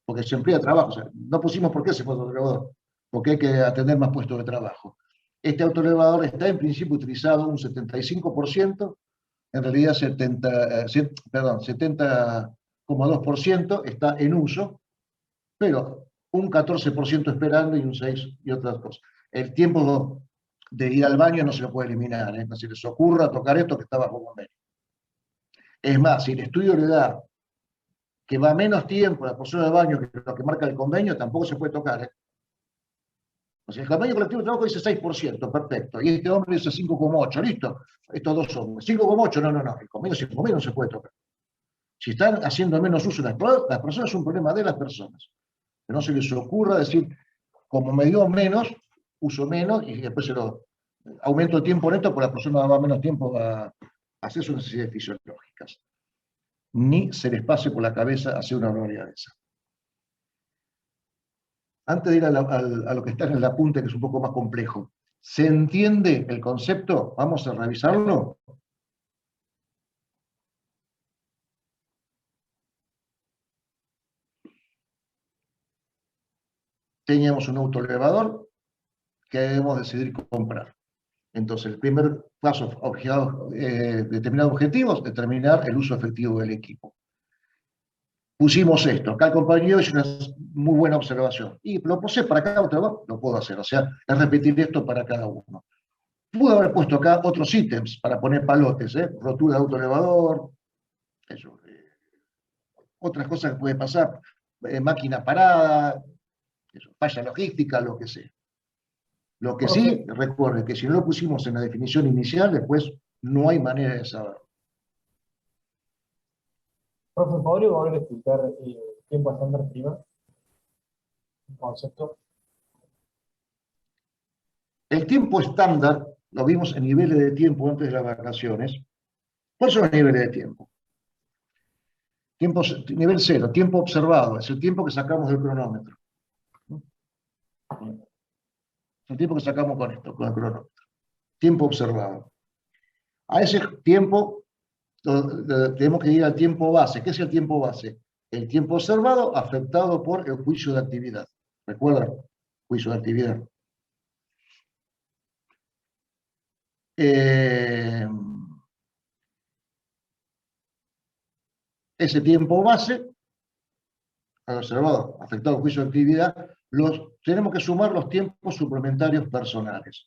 porque se emplea trabajo. O sea, no pusimos por qué se fue otro autoelevador, porque hay que atender más puestos de trabajo. Este autoelevador está en principio utilizado un 75%, en realidad 70,2% está en uso, pero un 14% esperando y un 6% y otras cosas. El tiempo de ir al baño no se lo puede eliminar, no se les ocurra tocar esto que está bajo convenio. Es más, si el estudio le da que va menos tiempo la persona del baño que lo que marca el convenio, tampoco se puede tocar. O sea, el convenio colectivo de trabajo dice 6%, perfecto, y este hombre dice 5,8%, listo, estos dos hombres. 5,8%, no, el convenio 5,8% no se puede tocar. Si están haciendo menos uso las personas, es un problema de las personas. Que no se les ocurra decir, como me dio menos, uso menos, y después aumento el tiempo neto, porque la persona va menos tiempo a hacer sus necesidades fisiológicas. Ni se les pase por la cabeza hacer una barbaridad de esa. Antes de ir a lo que está en el apunte, que es un poco más complejo, ¿se entiende el concepto? Vamos a revisarlo. Teníamos un autoelevador que debemos decidir comprar. Entonces, el primer paso, determinar objetivos, determinar el uso efectivo del equipo. Pusimos esto, acá el compañero hizo una muy buena observación. Y lo puse para cada otro, lo puedo hacer, o sea, es repetir esto para cada uno. Pude haber puesto acá otros ítems para poner palotes, rotura de autoelevador, otras cosas que puede pasar, máquina parada, falla logística, lo que sea. Lo que sí, recuerden que si no lo pusimos en la definición inicial, después no hay manera de saberlo. Profe, ¿podría volver a explicar el tiempo estándar prima? El concepto. El tiempo estándar lo vimos en niveles de tiempo antes de las vacaciones. ¿Cuáles son los niveles de tiempo? Nivel 0, tiempo observado, es el tiempo que sacamos del cronómetro. El tiempo que sacamos con el cronómetro. Tiempo observado. A ese tiempo tenemos que ir al tiempo base. ¿Qué es el tiempo base? El tiempo observado afectado por el juicio de actividad. ¿Recuerdan? Juicio de actividad. Ese tiempo base, observado, afectado por juicio de actividad, tenemos que sumar los tiempos suplementarios personales,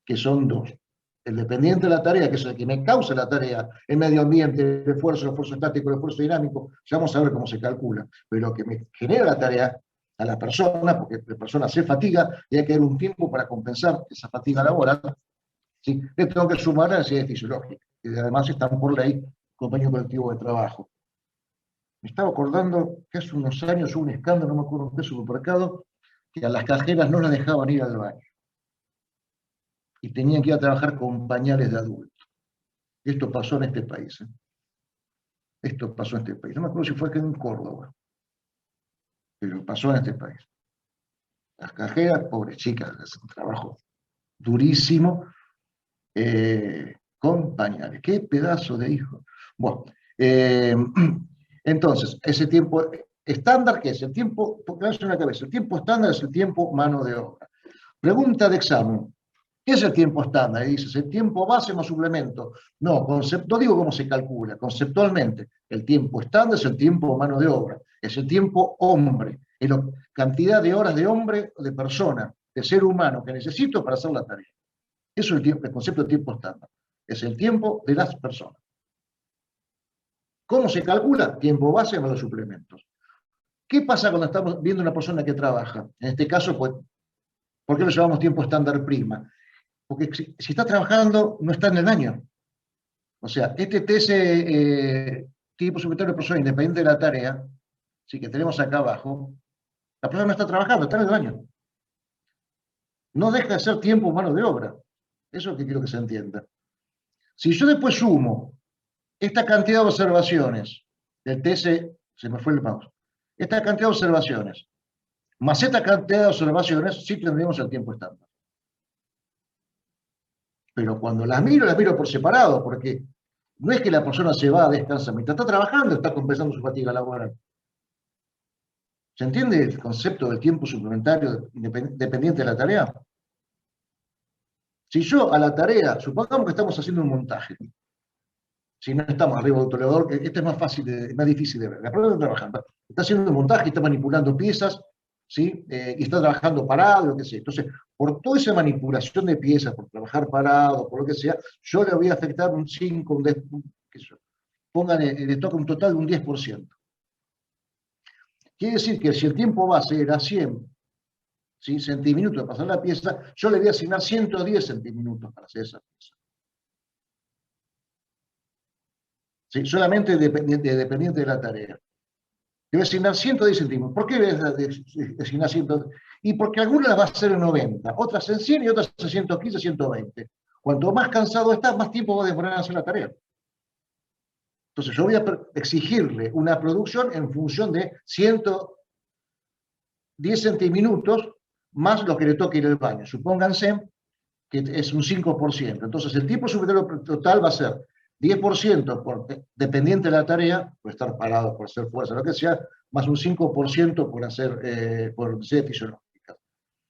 que son 2. El dependiente de la tarea, que es el que me causa la tarea, el medio ambiente, el esfuerzo estático, el esfuerzo dinámico, ya vamos a ver cómo se calcula, pero lo que me genera la tarea a la persona, porque la persona se fatiga y hay que dar un tiempo para compensar esa fatiga laboral, ¿sí? Le tengo que sumar las necesidades fisiológicas, que además están por ley, convenio colectivo de trabajo. Me estaba acordando que hace unos años hubo un escándalo, no me acuerdo en qué supermercado, que a las cajeras no las dejaban ir al baño. Y tenían que ir a trabajar con pañales de adultos. Esto pasó en este país. Esto pasó en este país. No me acuerdo si fue aquí en Córdoba, pero pasó en este país. Las cajeras, pobres chicas, hacen un trabajo durísimo, con pañales. ¡Qué pedazo de hijo! Bueno, entonces, ese tiempo estándar, ¿qué es? El tiempo, pónganse en la cabeza, el tiempo estándar es el tiempo mano de obra. Pregunta de examen. ¿Qué es el tiempo estándar? Y dices, el tiempo base más suplemento. No, no digo cómo se calcula, conceptualmente. El tiempo estándar es el tiempo mano de obra, es el tiempo hombre, es la cantidad de horas de hombre, de persona, de ser humano que necesito para hacer la tarea. Eso es el concepto de tiempo estándar. Es el tiempo de las personas. ¿Cómo se calcula? Tiempo base más los suplementos. ¿Qué pasa cuando estamos viendo una persona que trabaja? En este caso, pues, ¿por qué lo llamamos tiempo estándar prima? Porque si está trabajando, no está en el baño. O sea, este tipo suplementario de persona independiente de la tarea, sí, que tenemos acá abajo, la persona no está trabajando, está en el baño. No deja de ser tiempo humano de obra. Eso es lo que quiero que se entienda. Si yo después sumo esta cantidad de observaciones del TC, se me fue el mouse, esta cantidad de observaciones, más esta cantidad de observaciones, sí tendríamos el tiempo estándar. Pero cuando las miro por separado, porque no es que la persona se va a descansar, mientras está trabajando, está compensando su fatiga laboral. ¿Se entiende el concepto del tiempo suplementario dependiente de la tarea? Si yo a la tarea, supongamos que estamos haciendo un montaje, si no estamos arriba del autoelevador, este es más fácil, más difícil de ver. La persona está trabajando, está haciendo un montaje, está manipulando piezas, ¿sí? Y está trabajando parado, lo que sea. Entonces, por toda esa manipulación de piezas, por trabajar parado, por lo que sea, yo le voy a afectar un 5, un 10, le toca un total de un 10%. Quiere decir que si el tiempo base era 100, ¿sí? Centiminutos para pasar la pieza, yo le voy a asignar 110 centiminutos para hacer esa pieza. ¿Sí? Solamente dependiente de la tarea. Debe asignar 110 centímetros. ¿Por qué debe asignar 110? Y porque algunas las va a hacer en 90, otras en 100 y otras en 115, 120. Cuanto más cansado está, más tiempo va a demorar en hacer la tarea. Entonces yo voy a exigirle una producción en función de 110 centiminutos más lo que le toque ir al baño. Supónganse que es un 5%. Entonces el tiempo suplementario total va a ser 10% dependiente de la tarea, por estar parado, por hacer fuerza, lo que sea, más un 5% por hacer por necesidades fisiológicas.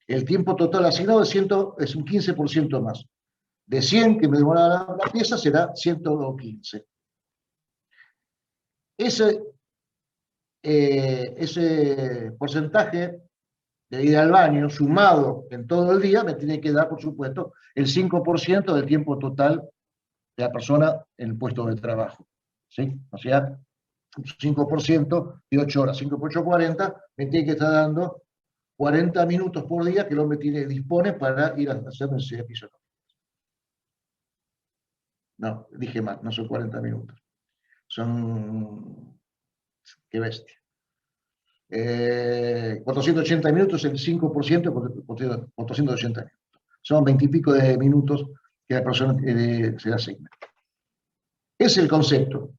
El tiempo total asignado es un 15% más. De 100 que me demora la pieza será 115. Ese porcentaje de ir al baño sumado en todo el día me tiene que dar, por supuesto, el 5% del tiempo total de la persona en el puesto de trabajo. ¿Sí? O sea, 5% de 8 horas, 5 por 8, 40, me tiene que estar dando 40 minutos por día que el hombre dispone para ir a hacer necesidades fisiológicas. No, dije mal, no son 40 minutos. Son... ¡Qué bestia! 480 minutos, el 5% por 480 minutos. Son 20 y pico de minutos que la persona se le asigna. Es el concepto.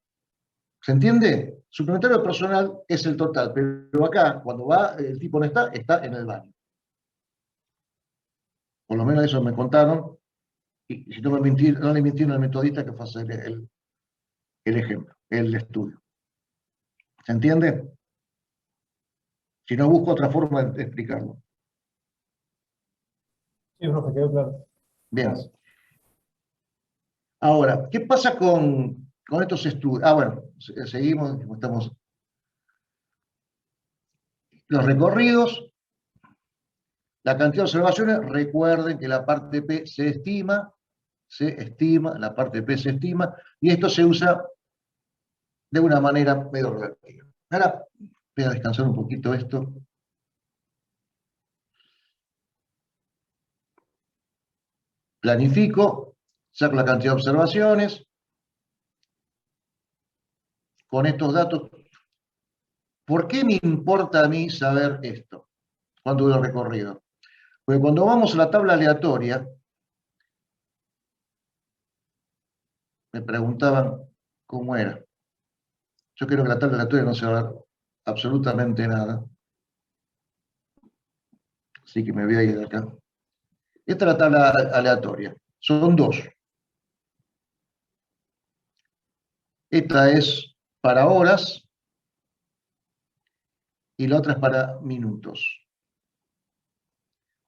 ¿Se entiende? Suplementario personal es el total, pero acá, cuando va, el tipo no está en el baño. Por lo menos eso me contaron, y si no le mintieron al metodista que fue a hacer el ejemplo, el estudio. ¿Se entiende? Si no, busco otra forma de explicarlo. Sí, profe, quedó claro. Bien. Gracias. Ahora, ¿qué pasa con estos estudios? Ah, bueno, seguimos, estamos. Los recorridos, la cantidad de observaciones, recuerden que la parte P se estima, se estima, la parte P se estima, y esto se usa de una manera medio relativa. Ahora voy a descansar un poquito esto. Planifico, saco la cantidad de observaciones, con estos datos. ¿Por qué me importa a mí saber esto? ¿Cuánto dura el recorrido? Porque cuando vamos a la tabla aleatoria, me preguntaban cómo era. Yo creo que la tabla aleatoria no se va a ver absolutamente nada. Así que me voy a ir de acá. Esta es la tabla aleatoria. Son dos. Esta es para horas y la otra es para minutos.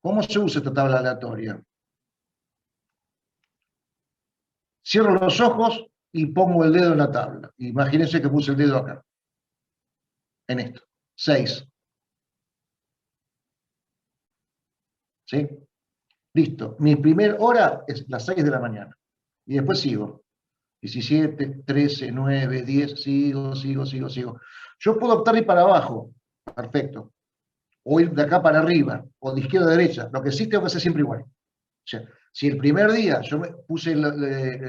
¿Cómo se usa esta tabla aleatoria? Cierro los ojos y pongo el dedo en la tabla. Imagínense que puse el dedo acá. En esto. 6. ¿Sí? Listo. Mi primer hora es las 6 de la mañana. Y después sigo. 17, 13, 9, 10, sigo. Yo puedo optar ir para abajo. Perfecto. O ir de acá para arriba. O de izquierda a derecha. Lo que sí tengo que hacer siempre igual. O sea, si el primer día yo me puse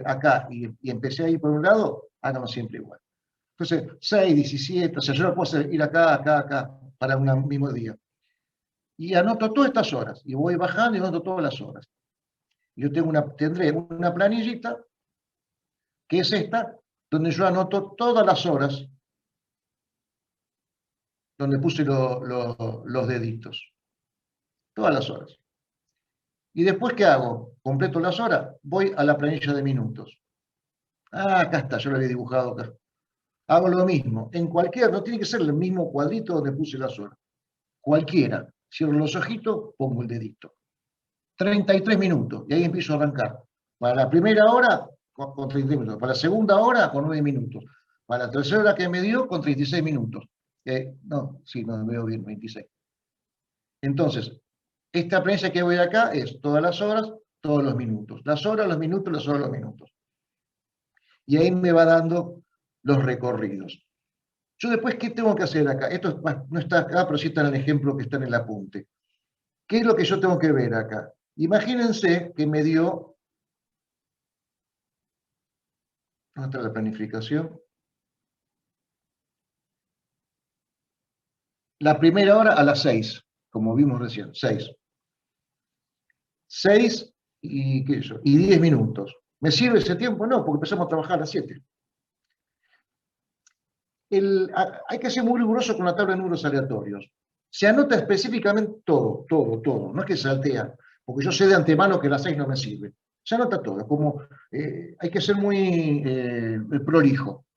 acá y empecé a ir por un lado, háganlo siempre igual. Entonces, 6, 17, o sea, yo no puedo ir acá, para un mismo día. Y anoto todas estas horas, y voy bajando y anoto todas las horas. Yo tendré una planillita, que es esta, donde yo anoto todas las horas, donde puse los deditos. Todas las horas. Y después, ¿qué hago? Completo las horas, voy a la planilla de minutos. Ah, acá está, yo lo había dibujado acá. Hago lo mismo, en cualquier, no tiene que ser el mismo cuadrito donde puse las horas. Cualquiera. Cierro los ojitos, pongo el dedito. 33 minutos, y ahí empiezo a arrancar. Para la primera hora, con 33 minutos. Para la segunda hora, con 9 minutos. Para la tercera hora que me dio, con 36 minutos. No me veo bien, 26. Entonces, esta planilla que voy acá es todas las horas, todos los minutos. Las horas, los minutos, las horas, los minutos. Y ahí me va dando los recorridos. Yo después, ¿qué tengo que hacer acá? Esto no está acá, pero sí está en el ejemplo que está en el apunte. ¿Qué es lo que yo tengo que ver acá? Imagínense que me dio... ¿Dónde está la planificación? La primera hora a las 6, como vimos recién, 6. 6 y 10 minutos. ¿Me sirve ese tiempo? No, porque empezamos a trabajar a las 7. Hay que ser muy riguroso con la tabla de números aleatorios. Se anota específicamente todo. No es que saltea, porque yo sé de antemano que las 6 no me sirve. Se anota todo, hay que ser muy prolijo.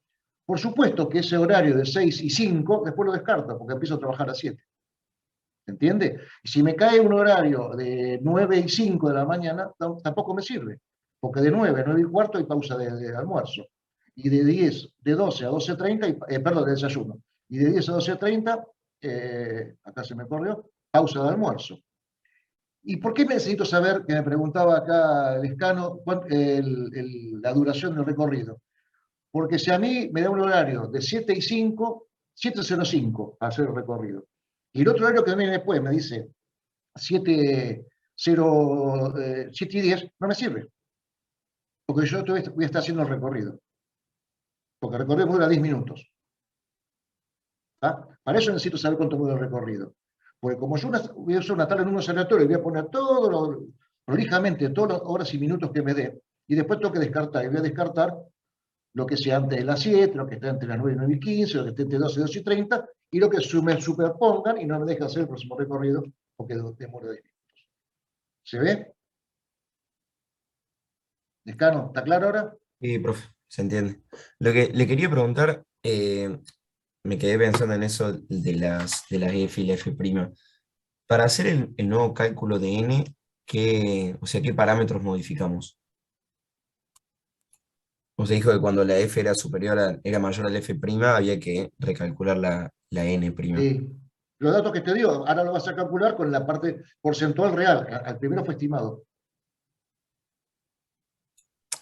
Por supuesto que ese horario de 6 y 5, después lo descarto, porque empiezo a trabajar a 7. ¿Entiende? Y si me cae un horario de 9 y 5 de la mañana, tampoco me sirve, porque de 9 a 9 y cuarto hay pausa de almuerzo. Y de 12 a 12:30, perdón, de desayuno. Y de 10 a 12:30, acá se me corrió, pausa de almuerzo. ¿Y por qué necesito saber, que me preguntaba acá el escano, la duración del recorrido? Porque si a mí me da un horario de 7 y 5, 7:05 para hacer el recorrido. Y el otro horario que viene después me dice 7 y 10, no me sirve. Porque yo voy a estar haciendo el recorrido. Porque el recorrido dura 10 minutos. ¿Ah? Para eso necesito saber cuánto dura el recorrido. Porque como yo voy a usar una tabla de números aleatorios y voy a poner prolijamente todas las horas y minutos que me dé, y después tengo que descartar. Y voy a descartar lo que sea antes de las 7, lo que esté entre las 9 y 9 y 15, lo que esté entre 12 y 12 y 30, y lo que me superpongan y no me deja hacer el próximo recorrido porque demora 10 minutos. ¿Se ve? ¿Descano? ¿Está claro ahora? Sí, profe, se entiende. Lo que le quería preguntar, me quedé pensando en eso de las F y la F'. Para hacer el nuevo cálculo de N, ¿qué parámetros modificamos? O sea, dijo que cuando la F era mayor a la F', había que recalcular la N'. Sí. Los datos que te dio, ahora lo vas a calcular con la parte porcentual real. Al primero fue estimado.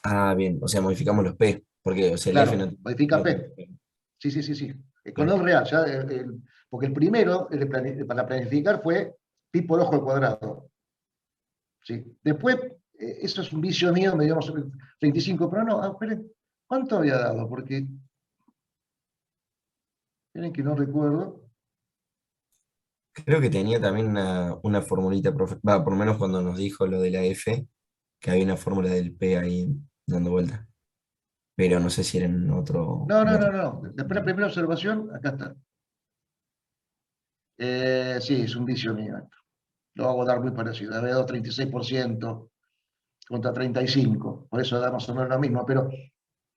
Ah, bien, o sea, modificamos los P, porque o sea, el F Claro, no... modifica no- P. Sí, sí, sí, sí. Con Claro. el real, ya porque el primero, para planificar, fue pi por ojo al cuadrado. ¿Sí? Después, eso es un vicio mío, me dio 35, pero no, esperen, ¿cuánto había dado? Porque, esperen que no recuerdo. Creo que tenía también una formulita, por lo menos cuando nos dijo lo de la F, que había una fórmula del P ahí dando vuelta. Pero no sé si era No, en no, no, otro. no. Después de la primera observación, acá está. Sí, es un vicio mío esto. Lo hago dar muy parecido. Había dado 36% contra 35%. Por eso da más o menos lo mismo. Pero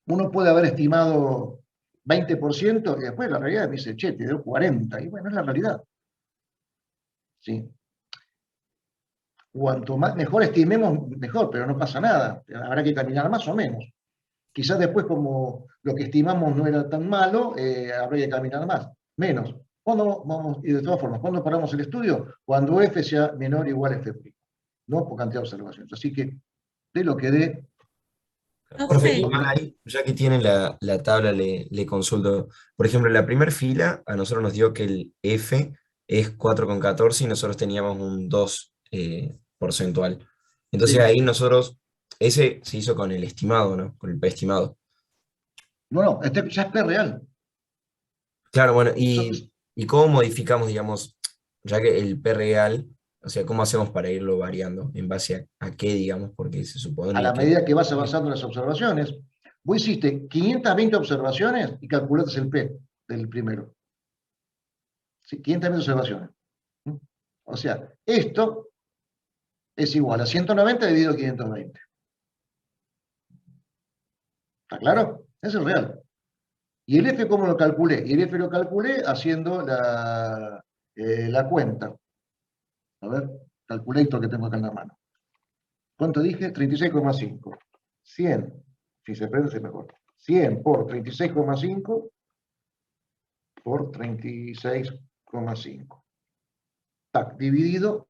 uno puede haber estimado 20% y después la realidad me dice, che, te dio 40%. Y bueno, es la realidad. ¿Sí? Cuanto más, mejor estimemos, mejor, pero no pasa nada. Habrá que caminar más o menos. Quizás después, como lo que estimamos no era tan malo, habrá que caminar más, menos. ¿Cuándo vamos, y de todas formas, ¿cuándo paramos el estudio? Cuando F sea menor o igual a F', no por cantidad de observaciones. Así que, de lo que dé, Profe, Profe, igual ahí, ya que tiene la tabla, le consulto. Por ejemplo, en la primera fila a nosotros nos dio que el F es 4,14 y nosotros teníamos un 2 porcentual. Entonces sí. ahí nosotros, ese se hizo con el estimado, ¿no? Con el P estimado. No, no, este ya es P real. Claro, bueno, Eso y cómo modificamos, digamos, ya que el P real, o sea, cómo hacemos para irlo variando, en base a qué, digamos, porque se a la supone que... medida que vas avanzando en las observaciones, vos hiciste 520 observaciones y calculaste el P del primero. ¿Sí? 520 observaciones. ¿Mm? O sea, esto es igual a 190 dividido 520. ¿Está claro? Eso es real. ¿Y el F cómo lo calculé? Y el F lo calculé haciendo la cuenta. A ver, calculator que tengo acá en la mano. ¿Cuánto dije? 36,5. 100. Si se prende, se mejor. 100 por 36,5 por 36,5. Tac, dividido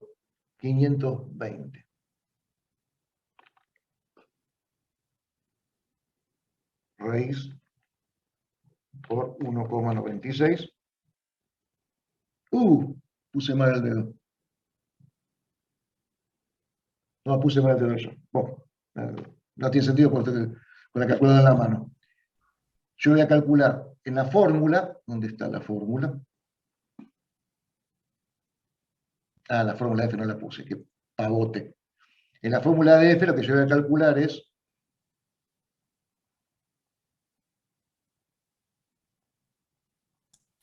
520. Raíz por 1,96. Puse mal el dedo. No, puse mal el dedo yo. Bueno, no tiene sentido con la calculadora en la mano. Yo voy a calcular en la fórmula, ¿dónde está la fórmula? Ah, la fórmula F no la puse, que pavote. En la fórmula de F lo que yo voy a calcular es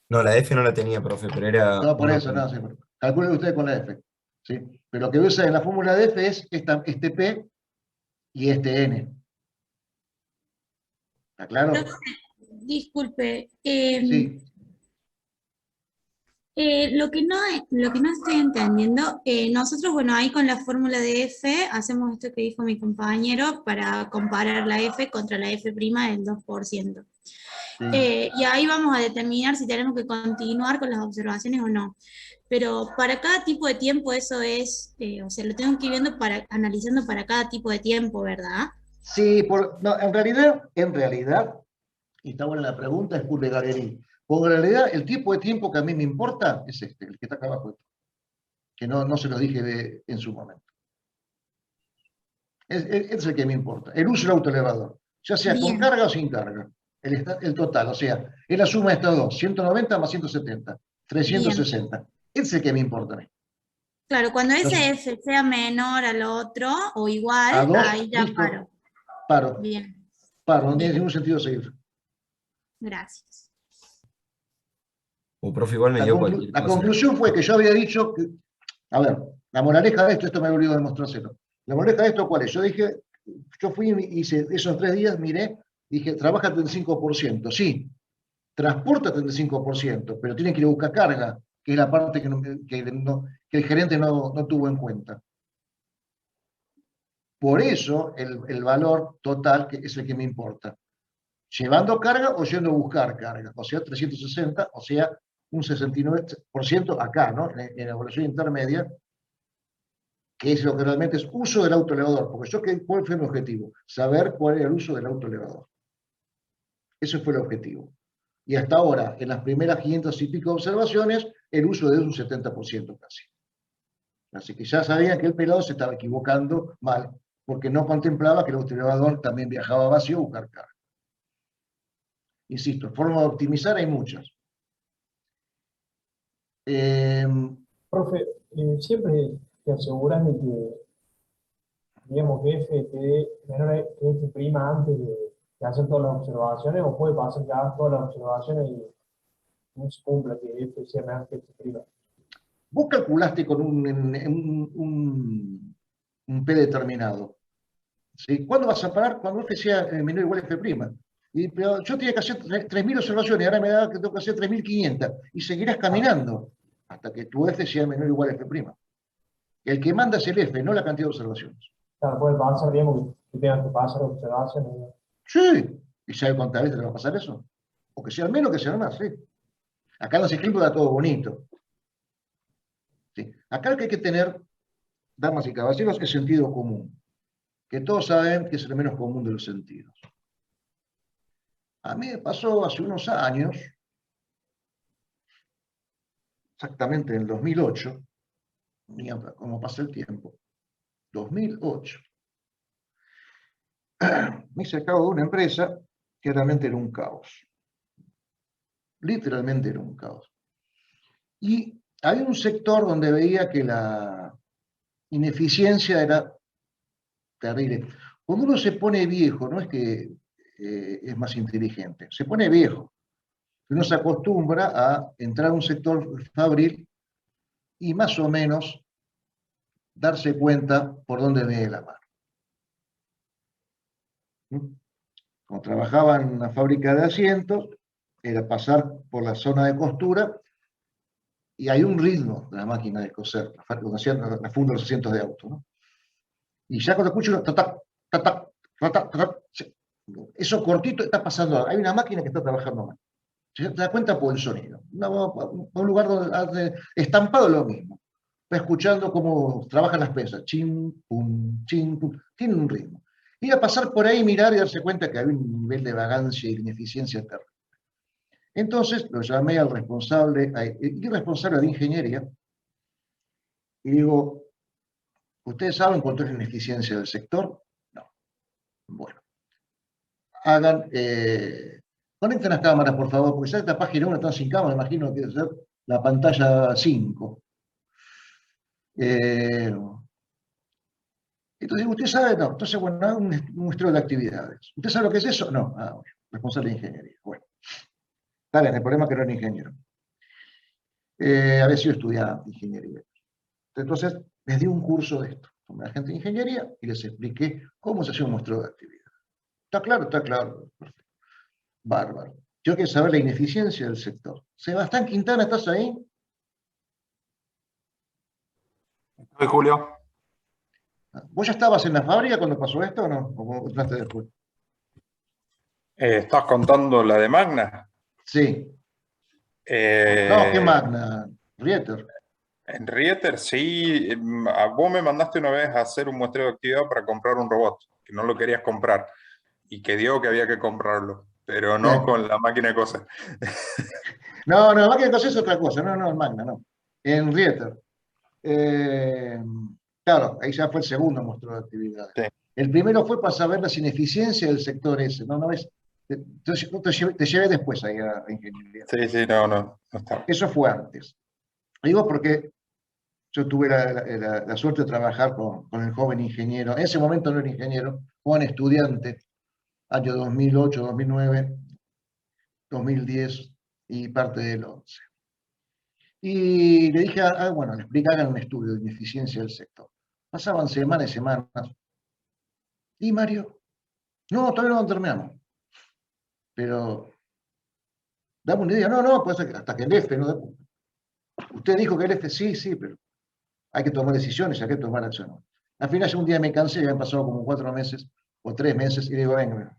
No, la F no la tenía, profe, pero era no, por uno eso, no, sí, calculen ustedes con la F. ¿Sí? Pero lo que voy a usar en la fórmula de F es este P y este N. ¿Está claro? profe, disculpe, Sí. lo que no estoy entendiendo, nosotros, bueno, ahí con la fórmula de F hacemos esto que dijo mi compañero para comparar la F contra la F' del 2%. Sí. Y ahí vamos a determinar si tenemos que continuar con las observaciones o no. Pero para cada tipo de tiempo eso es, o sea, lo tengo que ir viendo analizando para cada tipo de tiempo, ¿verdad? Sí, no, en realidad, y está buena la pregunta, es curva de Galerí. Porque en realidad el tipo de tiempo que a mí me importa es este, el que está acá abajo, que no se lo dije en su momento. Es el que me importa. El uso del autoelevador, ya sea con Bien. carga o sin carga. El total, o sea, es la suma de estos dos, 190 más 170, 360. Es el que me importa a mí. Claro, cuando ese Entonces, F sea menor al otro o a igual, 2, ahí ya listo, paro. paro, Bien, no tiene bien, ningún sentido seguir. gracias. profe, igual me dio cualquier La cosa. conclusión fue que yo había dicho que, a ver, la moraleja de esto me había olvidado demostrárselo. La moraleja de esto, ¿cuál es? Yo dije, yo fui y hice esos 3 días, miré, dije, trabaja 35%, sí, transporta 35%, pero tiene que ir a buscar carga, que es la parte que el gerente no tuvo en cuenta. Por eso el valor total que es el que me importa. Llevando carga o yendo a buscar carga, o sea, 360, o sea, un 69% acá, ¿no? En la evaluación intermedia, que es lo que realmente es uso del autoelevador, porque ¿cuál fue mi objetivo? Saber cuál era el uso del autoelevador. Ese fue el objetivo. Y hasta ahora, en las primeras 500 y pico observaciones, el uso de un 70% casi. Así que ya sabían que el pelado se estaba equivocando mal, porque no contemplaba que el autoelevador también viajaba vacío a buscar carga. Insisto, formas de optimizar hay muchas. Profe, siempre te aseguras de que, digamos, que F te dé menor que F' antes de hacer todas las observaciones, o puede pasar que hagas todas las observaciones y no se cumpla que F sea menor que F'. Vos calculaste con un P determinado. ¿Sí? ¿Cuándo vas a parar? Cuando F sea menor o igual a F'. Pero yo tenía que hacer 3.000 observaciones y ahora me da que tengo que hacer 3.500 y seguirás caminando hasta que tu F sea menor o igual a F'. El que manda es el F, no la cantidad de observaciones. Claro, puede pasar, digamos, que tengas que pasar observaciones. Sí. ¿Y sabe cuántas veces te va a pasar eso? O que sea menos, que sea más, sí. Acá en los ejemplos da todo bonito. ¿Sí? Acá lo que hay que tener, damas y caballeros, es sentido común. Que todos saben que es el menos común de los sentidos. A mí me pasó hace unos años, exactamente en el 2008, mira cómo pasa el tiempo, 2008. Me hice cargo de una empresa que realmente era un caos. Literalmente era un caos. Y había un sector donde veía que la ineficiencia era terrible. Cuando uno se pone viejo, no es que es más inteligente, se pone viejo. Uno se acostumbra a entrar a un sector fabril y más o menos darse cuenta por dónde viene la mano. Cuando trabajaba en una fábrica de asientos, era pasar por la zona de costura y hay un ritmo de la máquina de coser, donde hacían la funda de los asientos de auto, ¿no? Y ya cuando escucho tac, tac, tac, tac, eso cortito está pasando. Hay una máquina que está trabajando mal. Se da cuenta por el sonido. Un lugar donde estampado lo mismo. Va escuchando cómo trabajan las pesas. Chin, pum, chin, pum. Tienen un ritmo. Ir a pasar por ahí, mirar y darse cuenta que hay un nivel de vagancia y ineficiencia terrible. Entonces lo llamé al responsable de ingeniería y digo, ¿ustedes saben cuánto es la ineficiencia del sector? No. Bueno. Conecten las cámaras, por favor, porque ya esta página 1 está sin cámara, imagino que debe ser la pantalla 5. Entonces, ¿usted sabe? No. Entonces, bueno, hago un muestreo de actividades. ¿Usted sabe lo que es eso? No. Bueno, responsable de ingeniería. Bueno, está bien, el problema es que no era ingeniero. Había sido estudiante de ingeniería. Entonces, les di un curso de esto. Tomé a gente de ingeniería y les expliqué cómo se hacía un muestreo de actividades. ¿Está claro? Está claro. Perfecto. Bárbaro. Yo quiero saber la ineficiencia del sector. Sebastián Quintana, ¿estás ahí? Soy Julio. ¿Vos ya estabas en la fábrica cuando pasó esto o no? ¿O entraste después? ¿Estás contando la de Magna? Sí. No, ¿qué Magna? Rieter. En Rieter, sí. Vos me mandaste una vez a hacer un muestreo de actividad para comprar un robot, que no lo querías comprar, y que dio que había que comprarlo, pero no con la máquina de coser. No, la máquina de coser es otra cosa, no, en Magna, no. En Rieter. Claro, ahí ya fue el segundo muestreo de actividades. Sí. El primero fue para saber las ineficiencias del sector ese, ¿no? Te llevé después ahí a ingeniería. Sí, no está. Eso fue antes. Digo porque yo tuve la suerte de trabajar con el joven ingeniero. En ese momento no era ingeniero, joven estudiante, año 2008, 2009, 2010 y parte del 11. Y le dije, bueno, le expliqué, hagan un estudio de ineficiencia del sector. Pasaban semanas y semanas. ¿Y Mario? No, todavía no terminamos. Pero, dame una idea. No, pues hasta que el F, ¿no? Usted dijo que el F sí, pero hay que tomar decisiones, hay que tomar acciones. Al final, un día me cansé, ya han pasado como 4 meses o 3 meses, y digo, venga,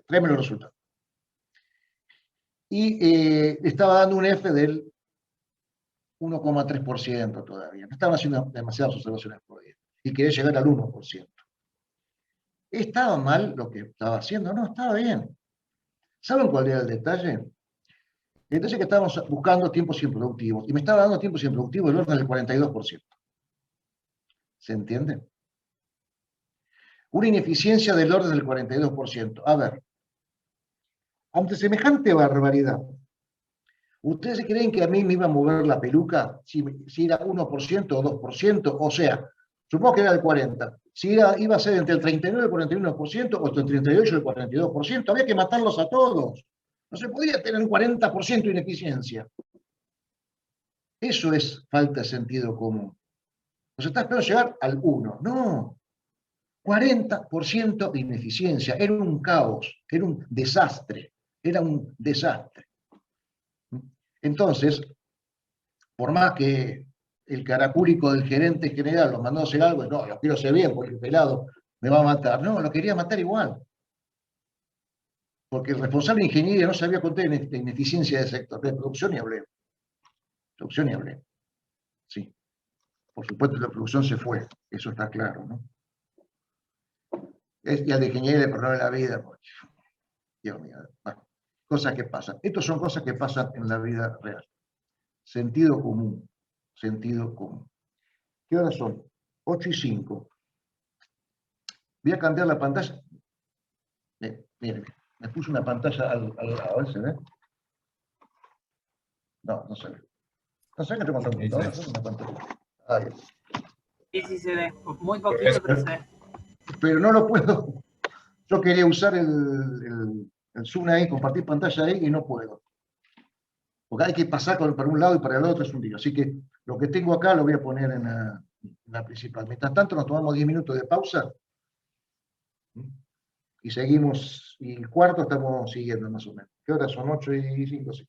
tráeme los resultados. Y estaba dando un F del 1,3% todavía. No estaban haciendo demasiadas observaciones por día. y querés llegar al 1%. ¿Estaba mal lo que estaba haciendo? No, estaba bien. ¿Saben cuál era el detalle? El detalle es que estábamos buscando tiempos improductivos, y me estaba dando tiempos improductivos del orden del 42%. ¿Se entiende? Una ineficiencia del orden del 42%. A ver, ante semejante barbaridad, ¿ustedes creen que a mí me iba a mover la peluca si era 1% o 2%? O sea, supongo que era el 40%. Si iba a ser entre el 39 y el 41% o entre el 38 y el 42%, había que matarlos a todos. No se podía tener un 40% de ineficiencia. Eso es falta de sentido común. Nos está esperando llegar al 1. No. 40% de ineficiencia. Era un caos, era un desastre. Era un desastre. Entonces, por más que el caracúlico del gerente general lo mandó a hacer algo, no, lo quiero hacer bien porque el pelado me va a matar. No, lo quería matar igual. Porque el responsable de ingeniería no sabía contar ineficiencia del sector. De producción y hablé. Producción y hablé. Sí. Por supuesto, la producción se fue. Eso está claro, ¿no? Y al de ingeniería le perdonó la vida. Pues, Dios mío. Bueno, cosas que pasan. Estas son cosas que pasan en la vida real. Sentido común. Sentido común. ¿Qué horas son? 8:05. Voy a cambiar la pantalla. Miren, me puse una pantalla al lado, a ver, ¿se ve? No, no se ve. No se ve que tengo una computadora, es una pantalla. Ahí. Sí, se ve. Muy poquito, pero se ve. Pero no lo puedo. Yo quería usar el Zoom ahí, compartir pantalla ahí, y no puedo. Porque hay que pasar para un lado y para el otro, es un lío. Así que lo que tengo acá lo voy a poner en la principal. Mientras tanto, nos tomamos 10 minutos de pausa. Y seguimos, y el cuarto estamos siguiendo más o menos. ¿Qué horas son? 8:05, sí.